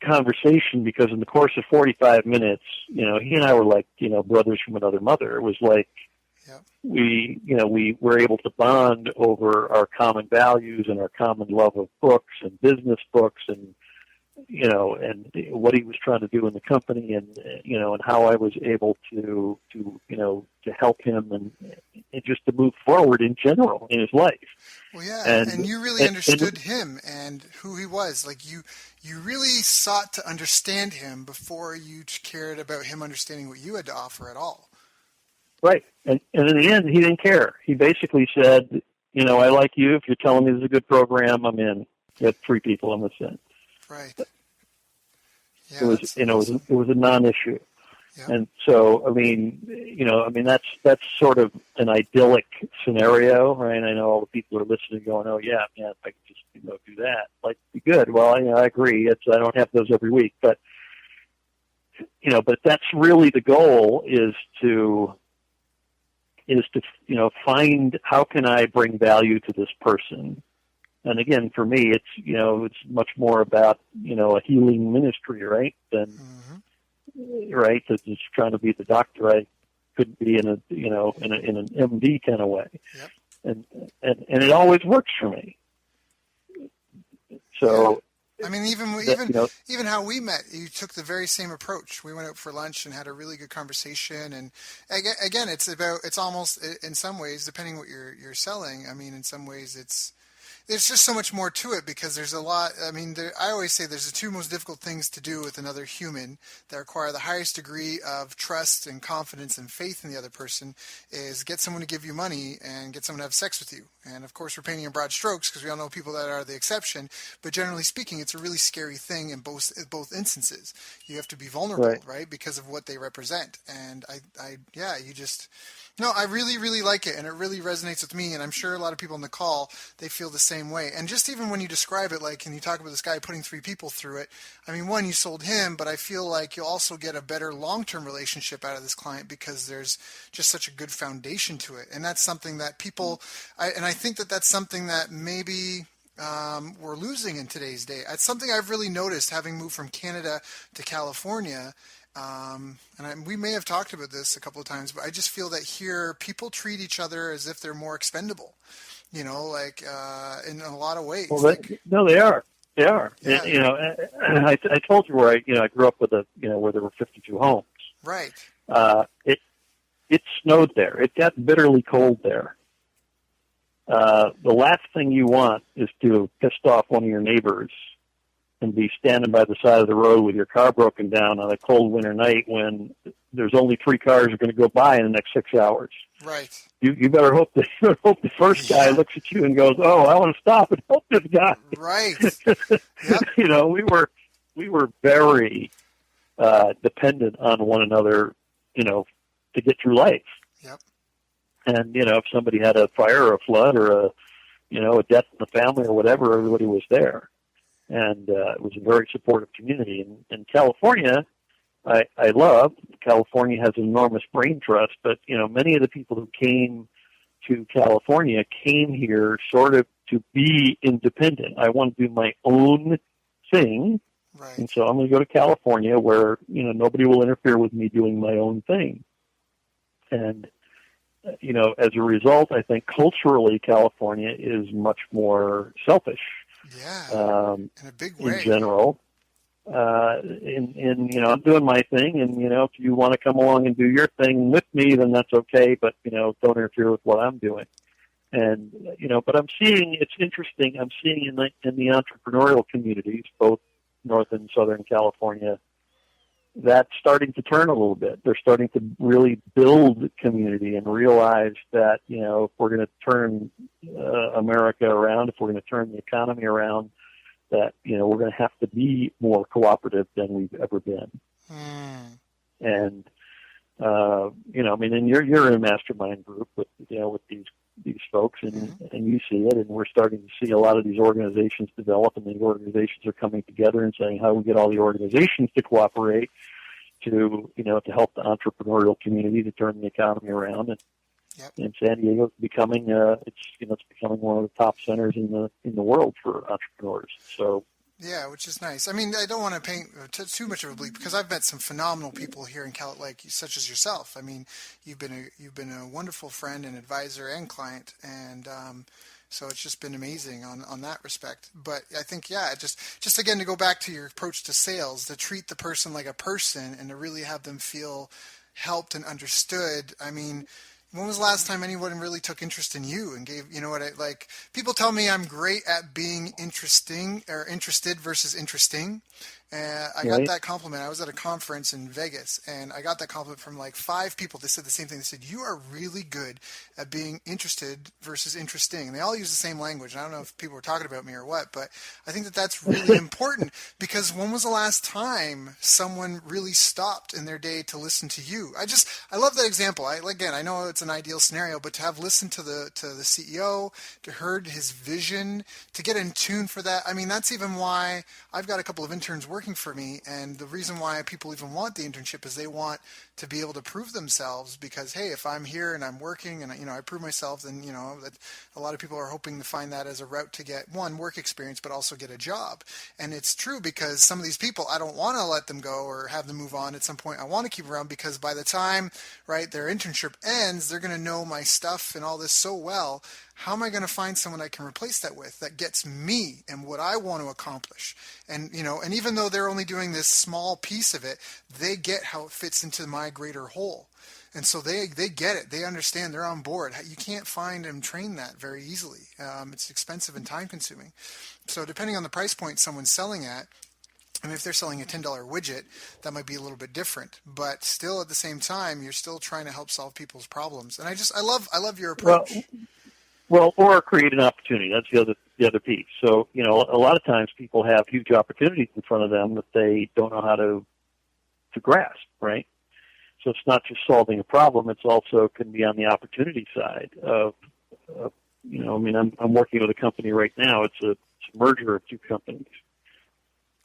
conversation, because in the course of 45 minutes, he and I were like, brothers from another mother. It was like, yep. we were able to bond over our common values and our common love of books and business books, and and what he was trying to do in the company, and and how I was able to help him and just to move forward in general in his life. Well, yeah, and you really understood him and who he was. Like you really sought to understand him before you cared about him understanding what you had to offer at all. Right, and in the end, he didn't care. He basically said, I like you. If you're telling me this is a good program, I'm in. You have 3 people, I'm in. Right. Yeah, it was, awesome. It was a non-issue. Yep. And so, that's sort of an idyllic scenario, right? I know all the people are listening going, oh yeah, if I could just, do that, like, be good. Well, I agree. I don't have those every week, but that's really the goal is to find how can I bring value to this person. And again, for me, it's much more about, a healing ministry, right? Than, right. That's just trying to be the doctor I could be in an MD kind of way. Yep. And it always works for me. So, I mean, even how we met, you took the very same approach. We went out for lunch and had a really good conversation. And again, it's almost, in some ways, depending what you're selling. I mean, in some ways there's just so much more to it because there's a lot. I mean, I always say there's the two most difficult things to do with another human that require the highest degree of trust and confidence and faith in the other person is get someone to give you money and get someone to have sex with you. And of course, we're painting in broad strokes because we all know people that are the exception. But generally speaking, it's a really scary thing in both instances. You have to be vulnerable, right? Because of what they represent. And I really, really like it, and it really resonates with me, and I'm sure a lot of people on the call, they feel the same way. And just even when you describe it, like, and you talk about this guy putting 3 people through it, I mean, one, you sold him, but I feel like you'll also get a better long-term relationship out of this client because there's just such a good foundation to it. And that's something that people, I think that's something that maybe we're losing in today's day. It's something I've really noticed having moved from Canada to California. We may have talked about this a couple of times, but I just feel that here people treat each other as if they're more expendable, in a lot of ways. Well, they are. They are. Yeah. I told you where I grew up with where there were 52 homes. Right. It snowed there. It got bitterly cold there. The last thing you want is to have pissed off one of your neighbors and be standing by the side of the road with your car broken down on a cold winter night when there's only 3 cars are going to go by in the next 6 hours. Right. You better hope the first guy looks at you and goes, "Oh, I want to stop and help this guy." Right. Yep. We were very dependent on one another, to get through life. Yep. And if somebody had a fire or a flood or a death in the family or whatever, everybody was there. And it was a very supportive community. In California, I love. California has enormous brain trust, but many of the people who came to California came here sort of to be independent. I want to do my own thing, right. And so I'm going to go to California where nobody will interfere with me doing my own thing. And as a result, I think culturally California is much more selfish. Yeah, in a big way. In general, I'm doing my thing, and if you want to come along and do your thing with me, then that's okay. But don't interfere with what I'm doing. And but I'm seeing it's interesting. I'm seeing in the entrepreneurial communities, both North and Southern California, that's starting to turn a little bit. They're starting to really build community and realize that, if we're going to turn America around, if we're going to turn the economy around, that, we're going to have to be more cooperative than we've ever been. And, and you're in a mastermind group with these folks, and you see it, and we're starting to see a lot of these organizations develop, and the organizations are coming together and saying how we get all the organizations to cooperate to help the entrepreneurial community to turn the economy around. And and San Diego's becoming it's becoming one of the top centers in the world for entrepreneurs. So. Yeah, which is nice. I mean, I don't want to paint too much of a bleak because I've met some phenomenal people here in such as yourself. I mean, you've been a wonderful friend and advisor and client, and so it's just been amazing on that respect. But I think, just again to go back to your approach to sales, to treat the person like a person and to really have them feel helped and understood. I mean, When was the last time anyone really took interest in you and gave, you know what I like? People tell me I'm great at being interesting or interested versus interesting. I got right? that compliment. I was at a conference in Vegas and I got that compliment from like five people. They said the same thing. They said, "You are really good at being interested versus interesting." And they all use the same language. And I don't know if people were talking about me or what, but I think that that's really important because when was the last time someone really stopped in their day to listen to you? I love that example. Again, I know it's an ideal scenario, but to have listened to the CEO, to heard his vision, to get in tune for that. I mean, that's even why I've got a couple of interns working for me, and the reason why people even want the internship is they want to be able to prove themselves because hey, if I'm here and I'm working and I prove myself, then that a lot of people are hoping to find that as a route to get one work experience, but also get a job. And it's true because some of these people I don't want to let them go or have them move on at some point. I want to keep around because by the time right their internship ends, they're going to know my stuff and all this so well. How am I going to find someone I can replace that with that gets me and what I want to accomplish? And and even though they're only doing this small piece of it, they get how it fits into my greater whole. And so they get it. They understand. They're on board. You can't find and train that very easily. It's expensive and time consuming. So depending on the price point someone's selling at, I mean, if they're selling a $10 widget, that might be a little bit different. But still, at the same time, you're still trying to help solve people's problems. And I love your Well, approach. well, or create an opportunity. That's the other piece. So, a lot of times people have huge opportunities in front of them that they don't know how to grasp, right? So it's not just solving a problem; it's also can be on the opportunity side of I mean, I'm working with a company right now. It's a merger of two companies,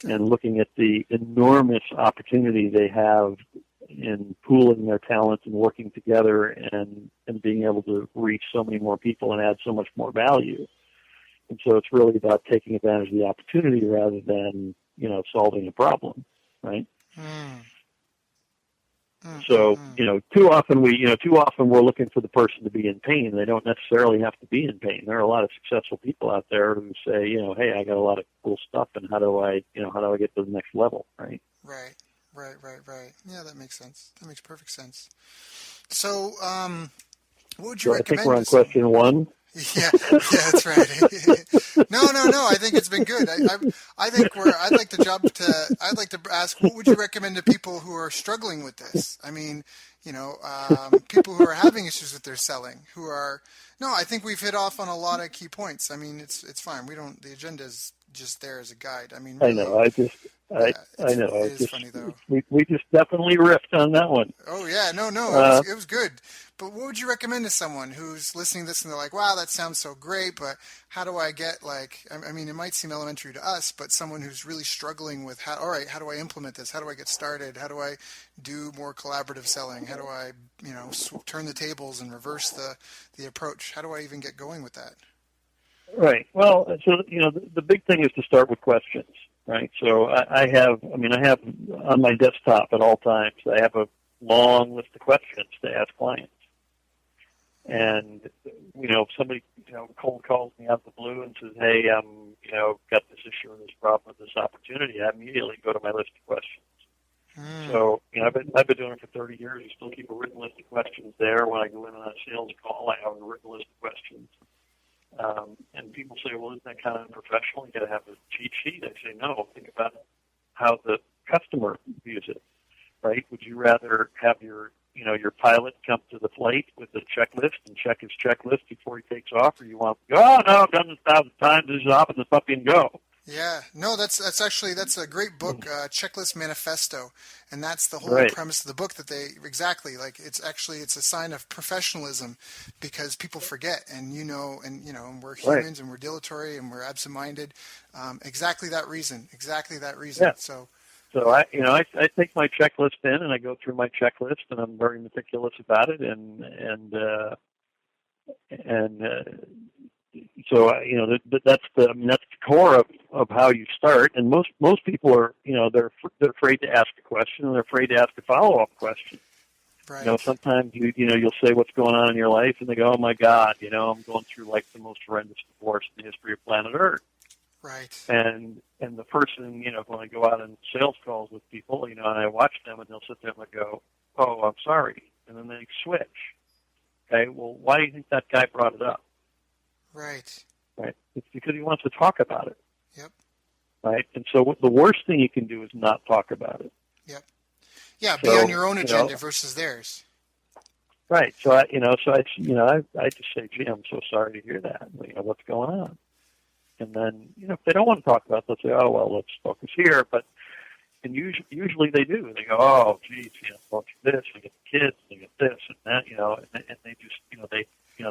and looking at the enormous opportunity they have in pooling their talents and working together and being able to reach so many more people and add so much more value. And so it's really about taking advantage of the opportunity rather than, solving a problem, right? Mm, So, too often we're looking for the person to be in pain. They don't necessarily have to be in pain. There are a lot of successful people out there who say, hey, I got a lot of cool stuff and how do I get to the next level, right? right, right. Yeah, that makes sense. That makes perfect sense. So, what would you So I think recommend we're to on someone? question one. Yeah, that's right. No. I think it's been good. I think I'd like to ask, what would you recommend to people who are struggling with this? I mean, people who are having issues with their selling, who are, no, I think we've hit off on a lot of key points. I mean, it's fine. The agenda is just there as a guide. I mean, I really, know. yeah, I know. it is funny though. We just definitely riffed on that one. Oh yeah, no, Uh, it was good. But what would you recommend to someone who's listening to this and they're like, "Wow, that sounds so great," but how do I get like? I mean, it might seem elementary to us, but someone who's really struggling with how, all right, how do I implement this? How do I get started? How do I do more collaborative selling? How do I, turn the tables and reverse the approach? How do I even get going with that? right. Well, so the big thing is to start with questions, right? So I have on my desktop at all times. I have a long list of questions to ask clients. And, if somebody, cold calls me out of the blue and says, hey, got this issue or this problem or this opportunity, I immediately go to my list of questions. Hmm. So, I've been doing it for 30 years. I still keep a written list of questions there. When I go in on a sales call, I have a written list of questions. And people say, well, isn't that kind of unprofessional? You got to have a cheat sheet. I say, no, think about how the customer views it, right? Would you rather have your pilot come to the plate with a checklist and check his checklist before he takes off, or you want to go, oh, no, I've done this 1,000 times, this is off in the puppy and go? Yeah, no, that's a great book, Checklist Manifesto, and that's the whole Right, premise of the book. That they exactly like. It's a sign of professionalism, because people forget, and and we're right. humans, and we're dilatory, and we're absent-minded. Exactly that reason. Exactly that reason. Yeah. So, So I take my checklist in and I go through my checklist and I'm very meticulous about it and so that's the core of how you start. And most people are they're afraid to ask a question and they're afraid to ask a follow up question. right, Sometimes you'll say what's going on in your life and they go, oh my God, I'm going through like the most horrendous divorce in the history of planet Earth. right. And the person, when I go out on sales calls with people, and I watch them and they'll sit there and they go, oh, I'm sorry. And then they switch. Okay, well, why do you think that guy brought it up? Right. Right? It's because he wants to talk about it. Yep. Right? And so the worst thing you can do is not talk about it. Yep. Yeah, be on So, your own agenda versus theirs. right. So I just say, gee, I'm so sorry to hear that. What's going on? And then, if they don't want to talk about it, they'll say, oh, well, let's focus here. But and usually they do. They go, oh, geez, well, this, we get the kids, we get this and that, and they just,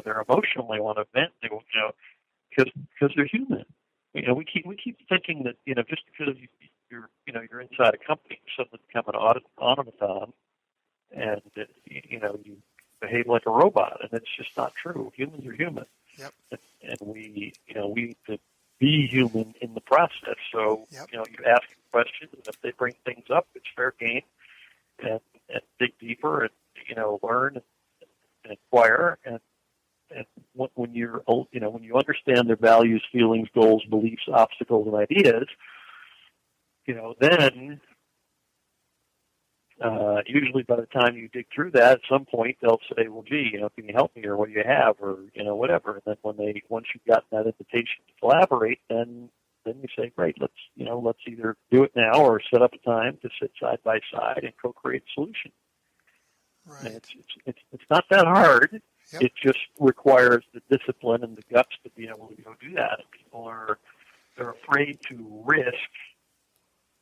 they're emotional. They want to vent. They, because they're human. We keep thinking that, just because you're inside a company, you suddenly become an automaton, and you behave like a robot, and it's just not true. Humans are human. Yep. And we need to be human in the process. So, yep. You ask questions, and if they bring things up, it's fair game, and dig deeper, and, learn and inquire. And when you understand their values, feelings, goals, beliefs, obstacles, and ideas, then usually by the time you dig through that, at some point they'll say, well, gee, can you help me, or what do you have, or, whatever. And then once you've gotten that invitation to collaborate, then you say, great, let's either do it now or set up a time to sit side by side and co-create a solution. Right. And it's not that hard. Yep. It just requires the discipline and the guts to be able to go do that. And people they're afraid to risk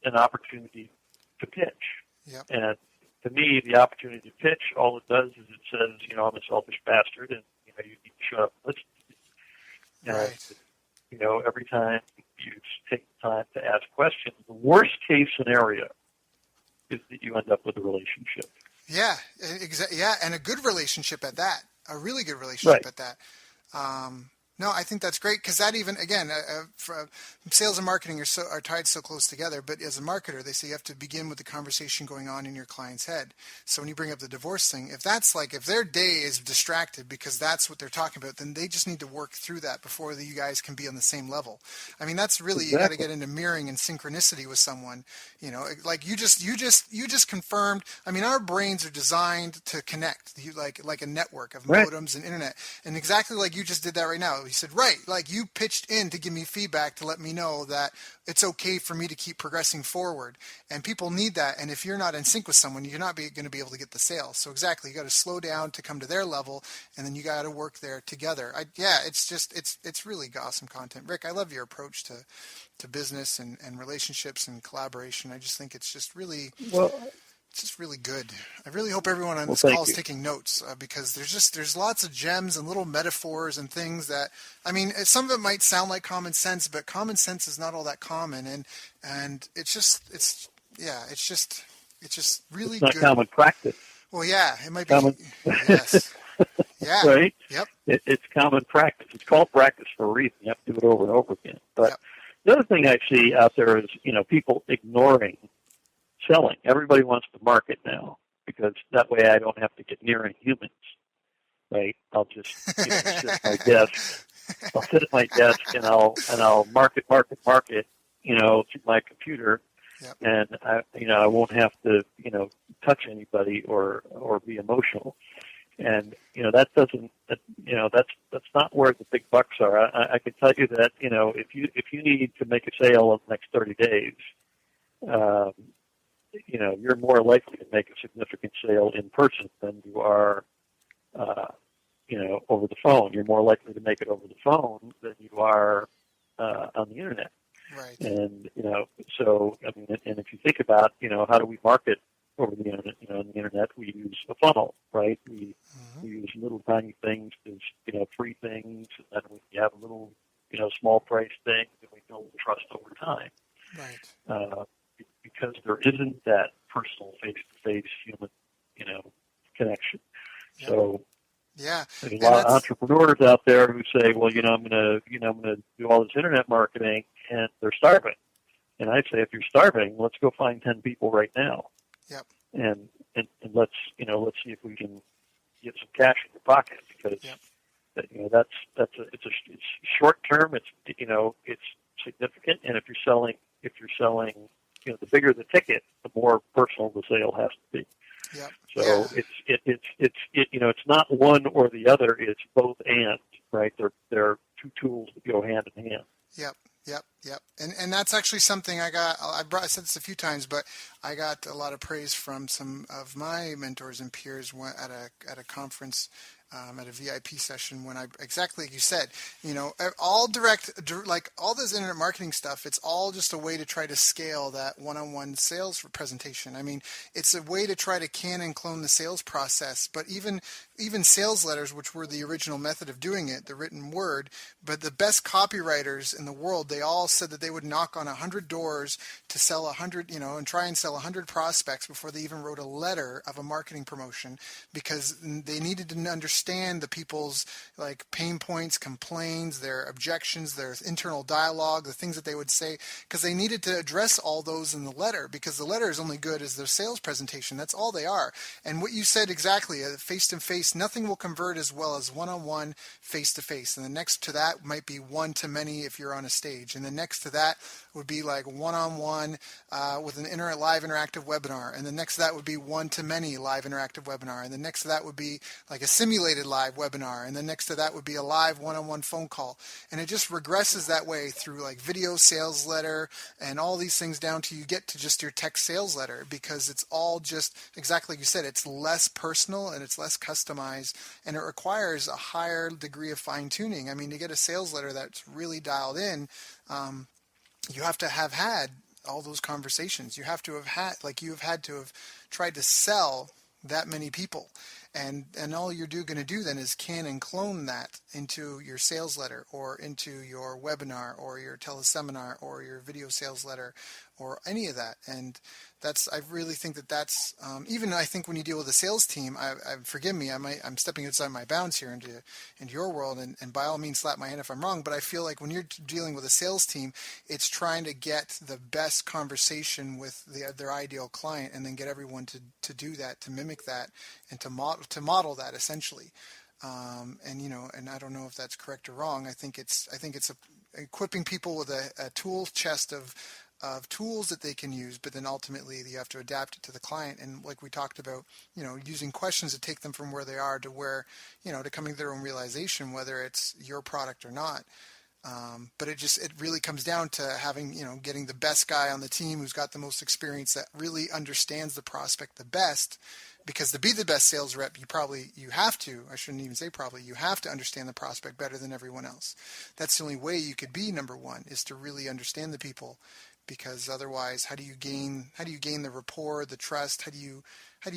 an opportunity to pitch. Yep. And to me, the opportunity to pitch, all it does is it says, I'm a selfish bastard, and you need to shut up and listen. Right. And every time you take the time to ask questions, the worst case scenario is that you end up with a relationship. Yeah, exactly. Yeah, and a good relationship at that. A really good relationship at that. No, I think that's great, because that even, again, sales and marketing are tied so close together. But as a marketer, they say you have to begin with the conversation going on in your client's head. So when you bring up the divorce thing, if their day is distracted because that's what they're talking about, then they just need to work through that before you guys can be on the same level. I mean, that's really, you got to get into mirroring and synchronicity with someone. Like you just confirmed. I mean, our brains are designed to connect, like a network of modems and internet, and exactly like you just did that right now. He said, right, like you pitched in to give me feedback to let me know that it's okay for me to keep progressing forward. And people need that. And if you're not in sync with someone, you're not going to be able to get the sale. So exactly, you got to slow down to come to their level, and then you got to work there together. It's really awesome content. Rick, I love your approach to business and relationships and collaboration. I just think it's just really... It's just really good. I really hope everyone on this call is taking notes, because there's lots of gems and little metaphors and things that, I mean, some of it might sound like common sense, but common sense is not all that common, and it's just really good. It's not common practice. Well, yeah, it might be. Yes. Yeah. Right? Yep. It's common practice. It's called practice for a reason. You have to do it over and over again. But the other thing I see out there is, people ignoring selling. Everybody wants to market now, because that way I don't have to get near any humans. Right? I'll just sit at my desk. I'll sit at my desk and I'll market through my computer, and I won't have to touch anybody or be emotional. And that's not where the big bucks are. I can tell you that if you need to make a sale in the next 30 days. You're more likely to make a significant sale in person than you are, over the phone. You're more likely to make it over the phone than you are on the internet. Right. And so I mean, and if you think about, how do we market over the internet? On the internet, we use a funnel, right? We use little tiny things, there's free things, and then we have a little small price thing, and we build trust over time. Right. Because there isn't that personal face-to-face human, connection. Yep. So yeah, there's a lot of entrepreneurs out there who say, well, I'm gonna do all this internet marketing, and they're starving. And I say, if you're starving, let's go find 10 people right now. Yep. And let's see if we can get some cash in your pocket, because it's short term. It's significant, and if you're selling, the bigger the ticket, the more personal the sale has to be. Yep. Yeah. So it's not one or the other. It's both and, right? They're two tools that go hand in hand. Yep. Yep. And that's actually something I said this a few times, but I got a lot of praise from some of my mentors and peers at a conference, at a VIP session when exactly like you said, all like all this internet marketing stuff, it's all just a way to try to scale that one-on-one sales presentation. I mean, it's a way to try to can and clone the sales process, but even sales letters, which were the original method of doing it, the written word, but the best copywriters in the world, they all said that they would knock on 100 doors to sell 100, and try and sell 100 prospects before they even wrote a letter of a marketing promotion, because they needed to understand the people's like pain points, complaints, their objections, their internal dialogue, the things that they would say, because they needed to address all those in the letter, because the letter is only good as their sales presentation. That's all they are. And what you said exactly, face-to-face, nothing will convert as well as one-on-one, face-to-face. And the next to that might be one-to-many if you're on a stage. And the next to that would be like one-on-one with an live interactive webinar. And the next to that would be one-to-many live interactive webinar. And the next to that would be like a simulated live webinar. And the next to that would be a live one-on-one phone call. And it just regresses that way through like video sales letter and all these things down to you get to just your text sales letter, because it's all just exactly like you said, it's less personal and it's less customized, and it requires a higher degree of fine tuning. I mean, to get a sales letter that's really dialed in, you have to have had all those conversations. You have to have had, like you have had to have tried to sell that many people. And all you're going to do then is can and clone that into your sales letter or into your webinar or your teleseminar or your video sales letter or any of that. And I really think that's even I think when you deal with a sales team, forgive me, I'm stepping outside my bounds here into your world, and by all means slap my hand if I'm wrong, but I feel like when you're dealing with a sales team, it's trying to get the best conversation with their ideal client and then get everyone to do that, to mimic that, and to model that essentially. And I don't know if that's correct or wrong. I think it's equipping people with a tool chest of tools that they can use, but then ultimately you have to adapt it to the client. And like we talked about, using questions to take them from where they are to where, to coming to their own realization, whether it's your product or not. But it really comes down to having, getting the best guy on the team who's got the most experience, that really understands the prospect the best. Because to be the best sales rep, you have to understand the prospect better than everyone else. That's the only way you could be number one, is to really understand the people. Because otherwise, how do you gain the rapport, the trust? How do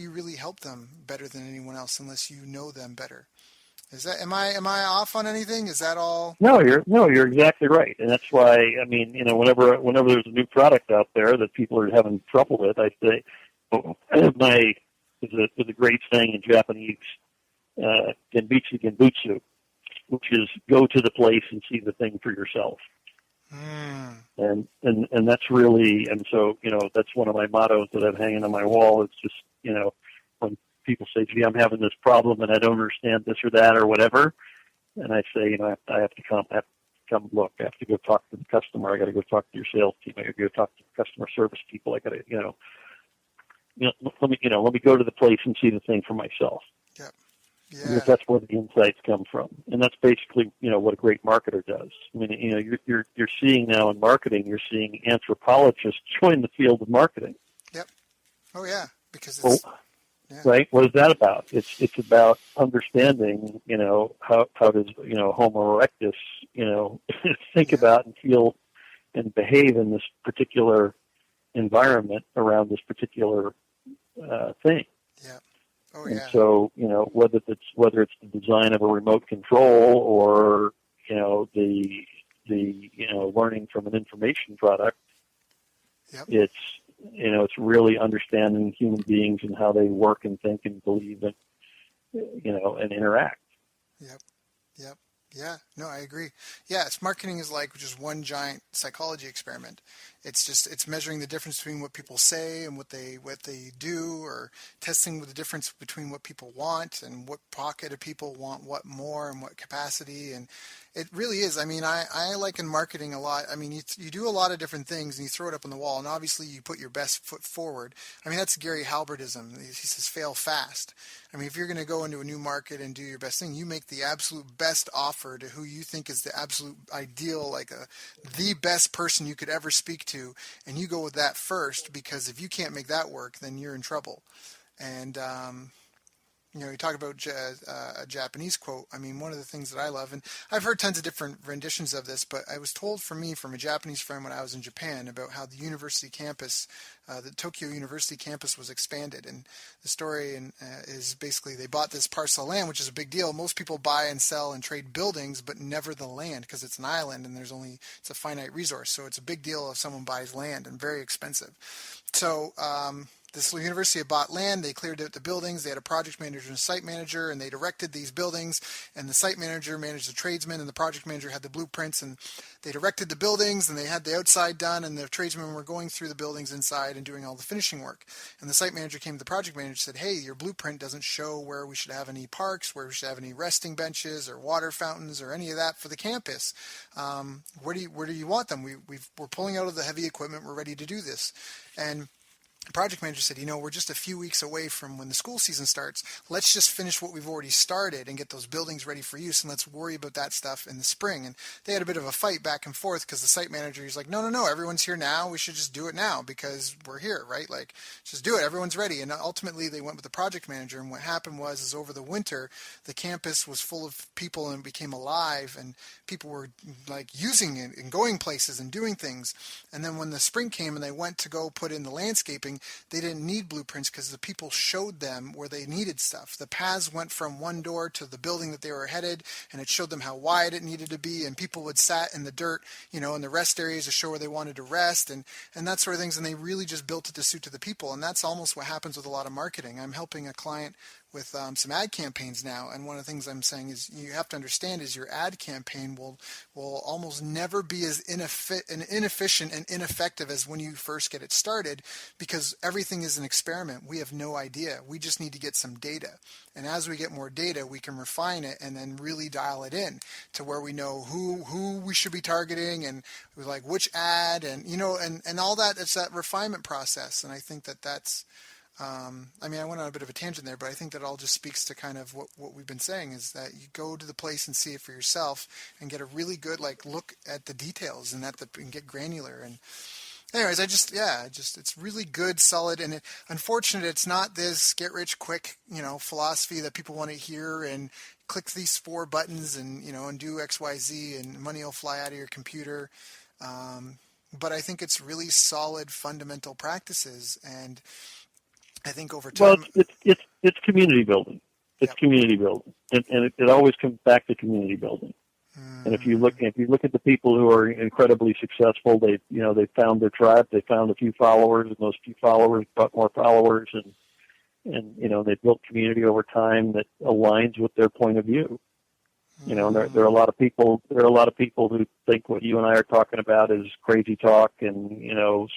you really help them better than anyone else unless you know them better? Am I off on anything? Is that all? No, you're exactly right. And that's why, I mean, whenever there's a new product out there that people are having trouble with, I say, there's a great saying in Japanese, genbitsu genbutsu, which is go to the place and see the thing for yourself. And that's really, and so, that's one of my mottos that I'm hanging on my wall. It's just, when people say, gee, I'm having this problem and I don't understand this or that or whatever. And I say, I have to come look. I have to go talk to the customer. I got to go talk to your sales team. I got to go talk to the customer service people. I got to, let me go to the place and see the thing for myself. Yep. Yeah. Because that's where the insights come from, and that's basically what a great marketer does. I mean, you're seeing now in marketing, you're seeing anthropologists join the field of marketing. Yep. Oh yeah, because it's right. What is that about? It's about understanding, how does Homo erectus, think about and feel and behave in this particular environment around this particular thing. Yeah. Oh, and yeah. so, whether it's the design of a remote control or, the learning from an information product, Yep. it's really understanding human beings and how they work and think and believe and, and interact. Yep. Yep. Yeah, no, I agree. Yes, marketing is like just one giant psychology experiment. it's measuring the difference between what people say and what they do, or testing the difference between what people want and what pocket of people want what more and what capacity. And it really is. I mean, I like in marketing a lot. I mean, you do a lot of different things and you throw it up on the wall, and obviously you put your best foot forward. I mean, that's Gary Halbertism. He says fail fast. I mean, if you're going to go into a new market and do your best thing, you make the absolute best offer to who you think is the absolute ideal, like the best person you could ever speak to, and you go with that first, because if you can't make that work, then you're in trouble. And you talk about a Japanese quote. I mean, one of the things that I love, and I've heard tons of different renditions of this, but I was told from a Japanese friend when I was in Japan about how the university campus, the Tokyo University campus, was expanded. And the story is basically they bought this parcel of land, which is a big deal. Most people buy and sell and trade buildings, but never the land, because it's an island and it's a finite resource. So it's a big deal if someone buys land, and very expensive. So this university had bought land, they cleared out the buildings, they had a project manager and a site manager, and they directed these buildings, and the site manager managed the tradesmen, and the project manager had the blueprints, and they directed the buildings, and they had the outside done, and the tradesmen were going through the buildings inside and doing all the finishing work. And the site manager came to the project manager and said, hey, your blueprint doesn't show where we should have any parks, where we should have any resting benches or water fountains or any of that for the campus. Where do you want them? We're pulling out of the heavy equipment, we're ready to do this. And the project manager said, we're just a few weeks away from when the school season starts. Let's just finish what we've already started and get those buildings ready for use, and let's worry about that stuff in the spring. And they had a bit of a fight back and forth, because the site manager, he's like, no, everyone's here now. We should just do it now because we're here, right? Like, just do it. Everyone's ready. And ultimately they went with the project manager. And what happened was over the winter, the campus was full of people and became alive, and people were like using it and going places and doing things. And then when the spring came and they went to go put in the landscaping, they didn't need blueprints because the people showed them where they needed stuff. The paths went from one door to the building that they were headed, and it showed them how wide it needed to be, and people would sat in the dirt, in the rest areas to show where they wanted to rest, and that sort of things, and they really just built it to suit to the people. And that's almost what happens with a lot of marketing. I'm helping a client with some ad campaigns now, and one of the things I'm saying is you have to understand is your ad campaign will almost never be as inefficient and ineffective as when you first get it started, because everything is an experiment. We have no idea. We just need to get some data, and as we get more data, we can refine it and then really dial it in to where we know who we should be targeting, and like which ad, and and all that. It's that refinement process, and I think that's I went on a bit of a tangent there, but I think that all just speaks to kind of what we've been saying, is that you go to the place and see it for yourself and get a really good look at the details and get granular. And anyways, it's really good, solid, and unfortunate it's not this get rich quick, philosophy that people want to hear, and click these 4 buttons and, and do X, Y, Z, and money will fly out of your computer. But I think it's really solid fundamental practices, and I think over time. Well, it's community building. It's community building, and it always comes back to community building. And if you look at the people who are incredibly successful, they found their tribe, they found a few followers, and those few followers brought more followers, and they built community over time that aligns with their point of view. There are a lot of people who think what you and I are talking about is crazy talk, and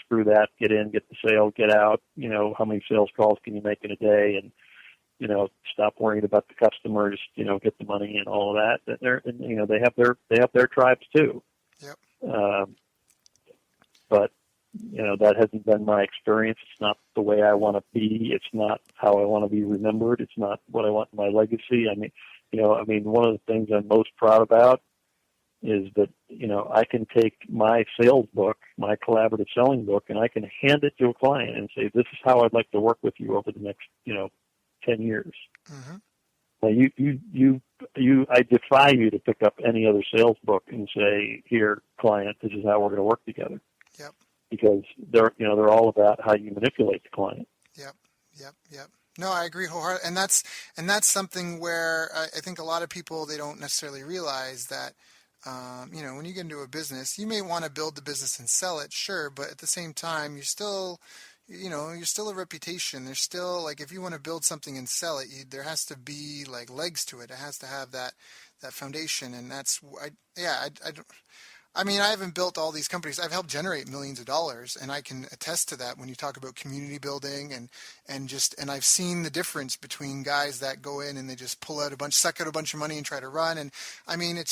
screw that, get in, get the sale, get out. How many sales calls can you make in a day, and stop worrying about the customers, get the money and all of that. They have their tribes too. Yep. But that hasn't been my experience. It's not the way I want to be. It's not how I want to be remembered. It's not what I want in my legacy. One of the things I'm most proud about is that, I can take my sales book, my collaborative selling book, and I can hand it to a client and say, this is how I'd like to work with you over the next, 10 years. Mm-hmm. Now I defy you to pick up any other sales book and say, here, client, this is how we're going to work together. Yep. Because they're all about how you manipulate the client. Yep. No, I agree wholeheartedly, and that's something where I think a lot of people, they don't necessarily realize that. When you get into a business, you may want to build the business and sell it, sure, but at the same time, you're still a reputation. There's still, if you want to build something and sell it, there has to be legs to it. It has to have that foundation, and that's I don't. I mean, I haven't built all these companies. I've helped generate millions of dollars, and I can attest to that when you talk about community building and I've seen the difference between guys that go in and they just suck out a bunch of money and try to run. And I mean,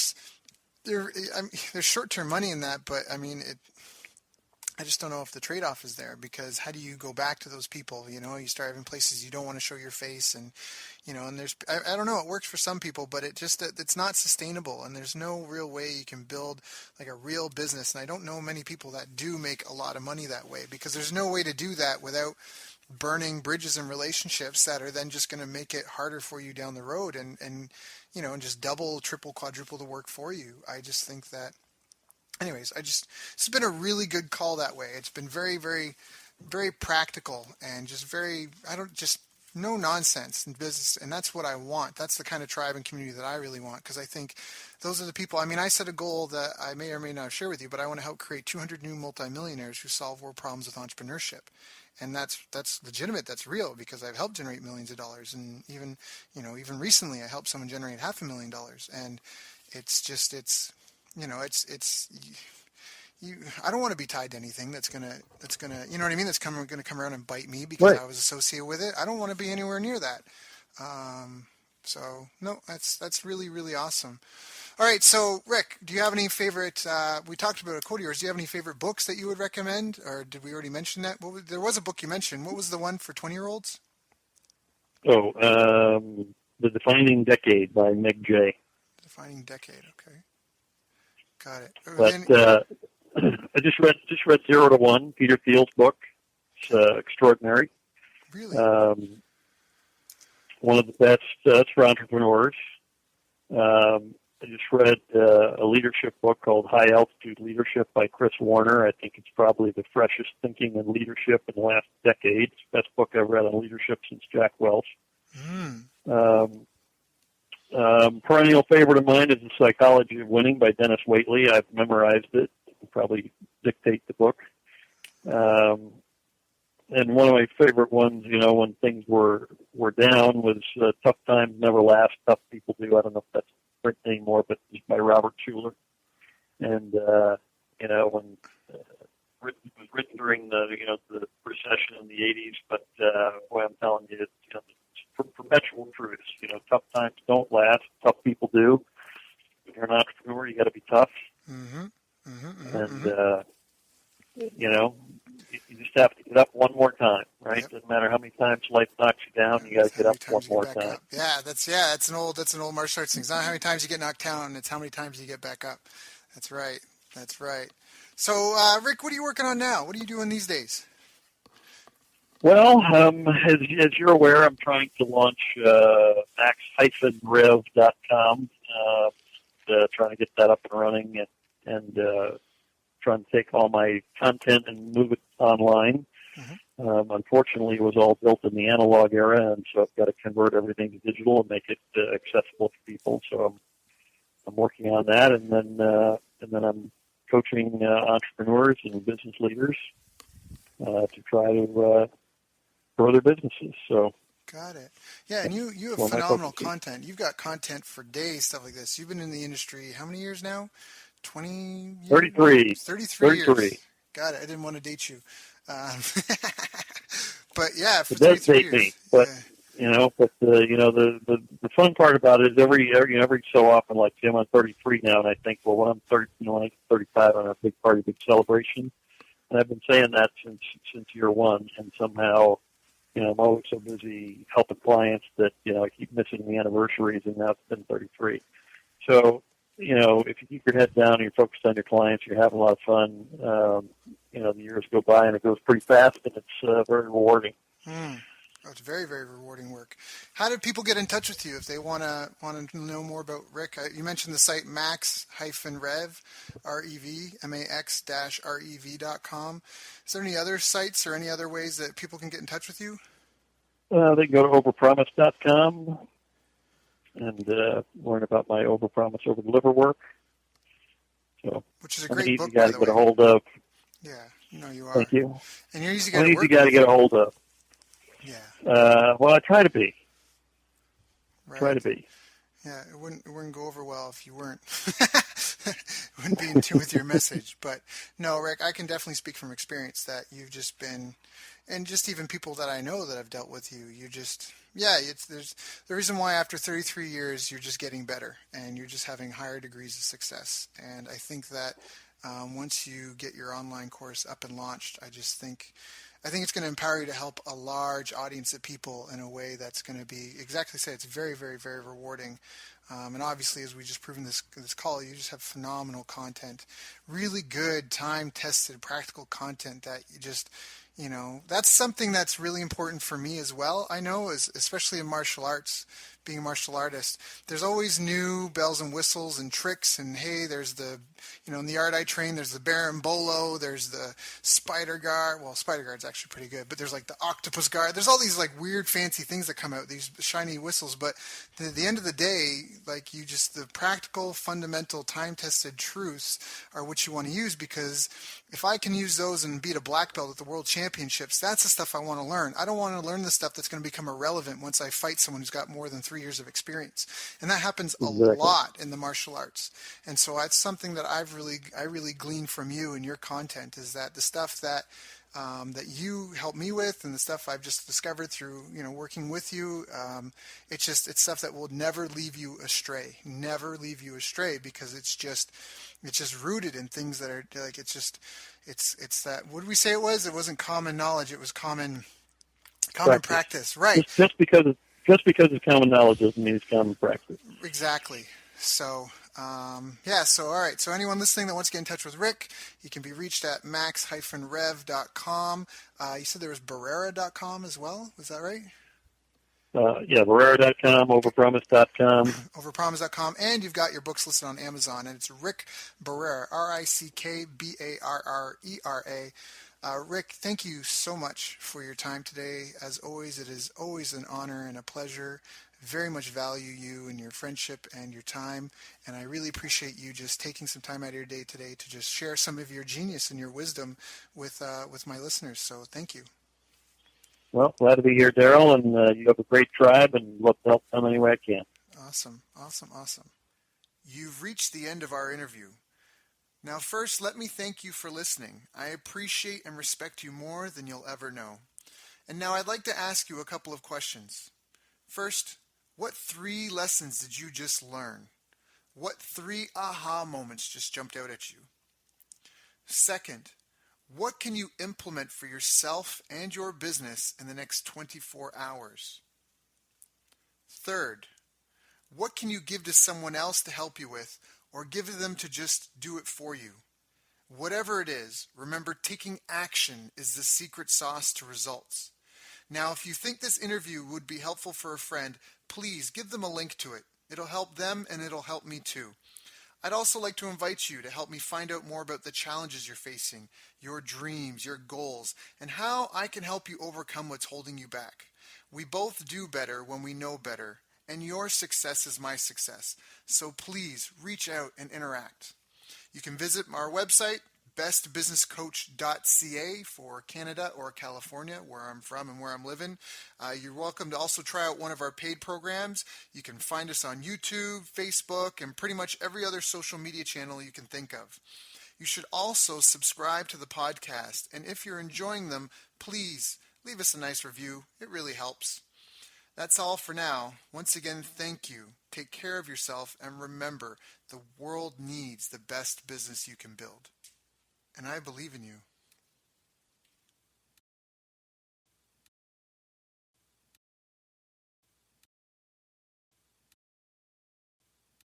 there's short-term money in that, but I mean, I just don't know if the trade-off is there, because how do you go back to those people? You start having places you don't want to show your face, and and I don't know, it works for some people, but it's not sustainable, and there's no real way you can build like a real business. And I don't know many people that do make a lot of money that way, because there's no way to do that without burning bridges and relationships that are then just going to make it harder for you down the road, and just double, triple, quadruple the work for you. I just think that. Anyways, it's been a really good call that way. It's been very, very, very practical, and just no nonsense in business. And that's what I want. That's the kind of tribe and community that I really want, because I think those are the people. I mean, I set a goal that I may or may not share with you, but I want to help create 200 new multimillionaires who solve world problems with entrepreneurship. And that's legitimate. That's real, because I've helped generate millions of dollars. And even recently I helped someone generate $500,000. And it's I don't want to be tied to anything that's gonna, you know what I mean, that's gonna come around and bite me because Right. I was associated with it. I don't want to be anywhere near that. So no, that's really, really awesome. All right, so Rick, do you have any favorite? We talked about a quote of yours. Do you have any favorite books that you would recommend, or did we already mention that? There was a book you mentioned. What was the one for 20-year-olds? Oh, The Defining Decade by Meg Jay. Defining Decade. Okay, got it. But I just read 0 to 1, Peter Thiel's book. It's extraordinary. Really? One of the best for entrepreneurs. I just read a leadership book called High Altitude Leadership by Chris Warner. I think it's probably the freshest thinking in leadership in the last decade. It's the best book I've read on leadership since Jack Welch. Perennial favorite of mine is The Psychology of Winning by Dennis Waitley. I've memorized it. I'll probably dictate the book. And one of my favorite ones, when things were down, was Tough Times Never Last, Tough People Do. I don't know if that's print anymore, but it's by Robert Schuller. And, when it was written during the recession in the 80s, but boy, I'm telling you, it's perpetual truths. Tough times don't last, tough people do. If you're an entrepreneur, you got to be tough. You just have to get up one more time, right? Yep. Doesn't matter how many times life knocks you down, you got to get up one more time. Up. Yeah, that's an old martial arts thing. It's not how many times you get knocked down, it's how many times you get back up. That's right. So, Rick, what are you working on now? What are you doing these days? Well, as you're aware, I'm trying to launch max-rev.com, trying to get that up and running, and trying to take all my content and move it online. Unfortunately, it was all built in the analog era, and so I've got to convert everything to digital and make it accessible to people. So I'm working on that, and then I'm coaching entrepreneurs and business leaders to try to grow their businesses. So. Got it. Yeah, and you have phenomenal content. You've got content for days, stuff like this. You've been in the industry how many years now? 20 years? 33. 33 years. Got it. I didn't want to date you. But yeah, for it does 33 date years. Me, but the fun part about it is every so often, like I'm on 33 now, and I think, well, when I'm 30, when I'm 35, I'm a big party, big celebration, and I've been saying that since year one, and somehow, I'm always so busy helping clients that I keep missing the anniversaries, and now it's been 33. So. If you keep your head down and you're focused on your clients, you're having a lot of fun. The years go by and it goes pretty fast, and it's very rewarding. Oh, it's very, very rewarding work. How do people get in touch with you if they want to know more about Rick? You mentioned the site max-rev, R-E-V, max-rev.com. Is there any other sites or any other ways that people can get in touch with you? They can go to overpromise.com. And learn about my overpromise, overdeliver work. So, which is a great book, by the way. An easy guy to get a hold of. Yeah, you are. Thank you. And you're easy guy to work with. Get a hold of. Yeah. Well, I try to be. Right. Try to be. Yeah, it wouldn't go over well if you weren't. Wouldn't be in tune with your message. But no, Rick, I can definitely speak from experience that you've just been, and just even people that I know that have dealt with you, you just, yeah, it's there's the reason why after 33 years you're just getting better and you're just having higher degrees of success. And I think that once you get your online course up and launched, I think it's going to empower you to help a large audience of people in a way that's going to be exactly say it's very, very, very rewarding. And obviously, as we just proven this call, you just have phenomenal content, really good, time-tested, practical content that you just, that's something that's really important for me as well. I know, especially in martial arts, being a martial artist, there's always new bells and whistles and tricks. And hey, there's in the art I train, there's the Berimbolo, there's the spider guard. Well, spider guard's actually pretty good, but there's like the octopus guard. There's all these like weird, fancy things that come out, these shiny whistles. But at the end of the day, like the practical, fundamental, time-tested truths are what you want to use, because if I can use those and beat a black belt at the world championships, that's the stuff I want to learn. I don't want to learn the stuff that's going to become irrelevant once I fight someone who's got more than 3 years of experience. And that happens a lot in the martial arts. And so that's something that I really glean from you and your content, is that the stuff that you help me with and the stuff I've just discovered through, working with you, it's stuff that will never leave you astray, because it's just rooted in things that are like, it's that, what did we say it was? It wasn't common knowledge. It was common practice. Right. Just because it's common knowledge doesn't mean it's common practice. Exactly. So, all right. So anyone listening that wants to get in touch with Rick, you can be reached at max-rev.com. You said there was Barrera.com as well. Was that right? Barrera.com, overpromise.com. Overpromise.com. And you've got your books listed on Amazon. And it's Rick Barrera, Rickbarrera. Rick, thank you so much for your time today. As always, it is always an honor and a pleasure. Very much value you and your friendship and your time, and I really appreciate you just taking some time out of your day today to just share some of your genius and your wisdom with my listeners. So thank you. Well, glad to be here, Daryl, and you have a great tribe, and love to help them any way I can. Awesome. You've reached the end of our interview. Now, first, let me thank you for listening. I appreciate and respect you more than you'll ever know. And now I'd like to ask you a couple of questions. First, what 3 lessons did you just learn? What 3 aha moments just jumped out at you? Second, what can you implement for yourself and your business in the next 24 hours? Third, what can you give to someone else to help you with, or give them to just do it for you? Whatever it is, remember, taking action is the secret sauce to results. Now, if you think this interview would be helpful for a friend, please give them a link to it. It'll help them and it'll help me too. I'd also like to invite you to help me find out more about the challenges you're facing, your dreams, your goals, and how I can help you overcome what's holding you back. We both do better when we know better, and your success is my success. So please reach out and interact. You can visit our website, bestbusinesscoach.ca for Canada or California, where I'm from and where I'm living. You're welcome to also try out one of our paid programs. You can find us on YouTube, Facebook, and pretty much every other social media channel you can think of. You should also subscribe to the podcast, and if you're enjoying them, please leave us a nice review. It really helps. That's all for now. Once again, thank you. Take care of yourself, and remember, the world needs the best business you can build. And I believe in you.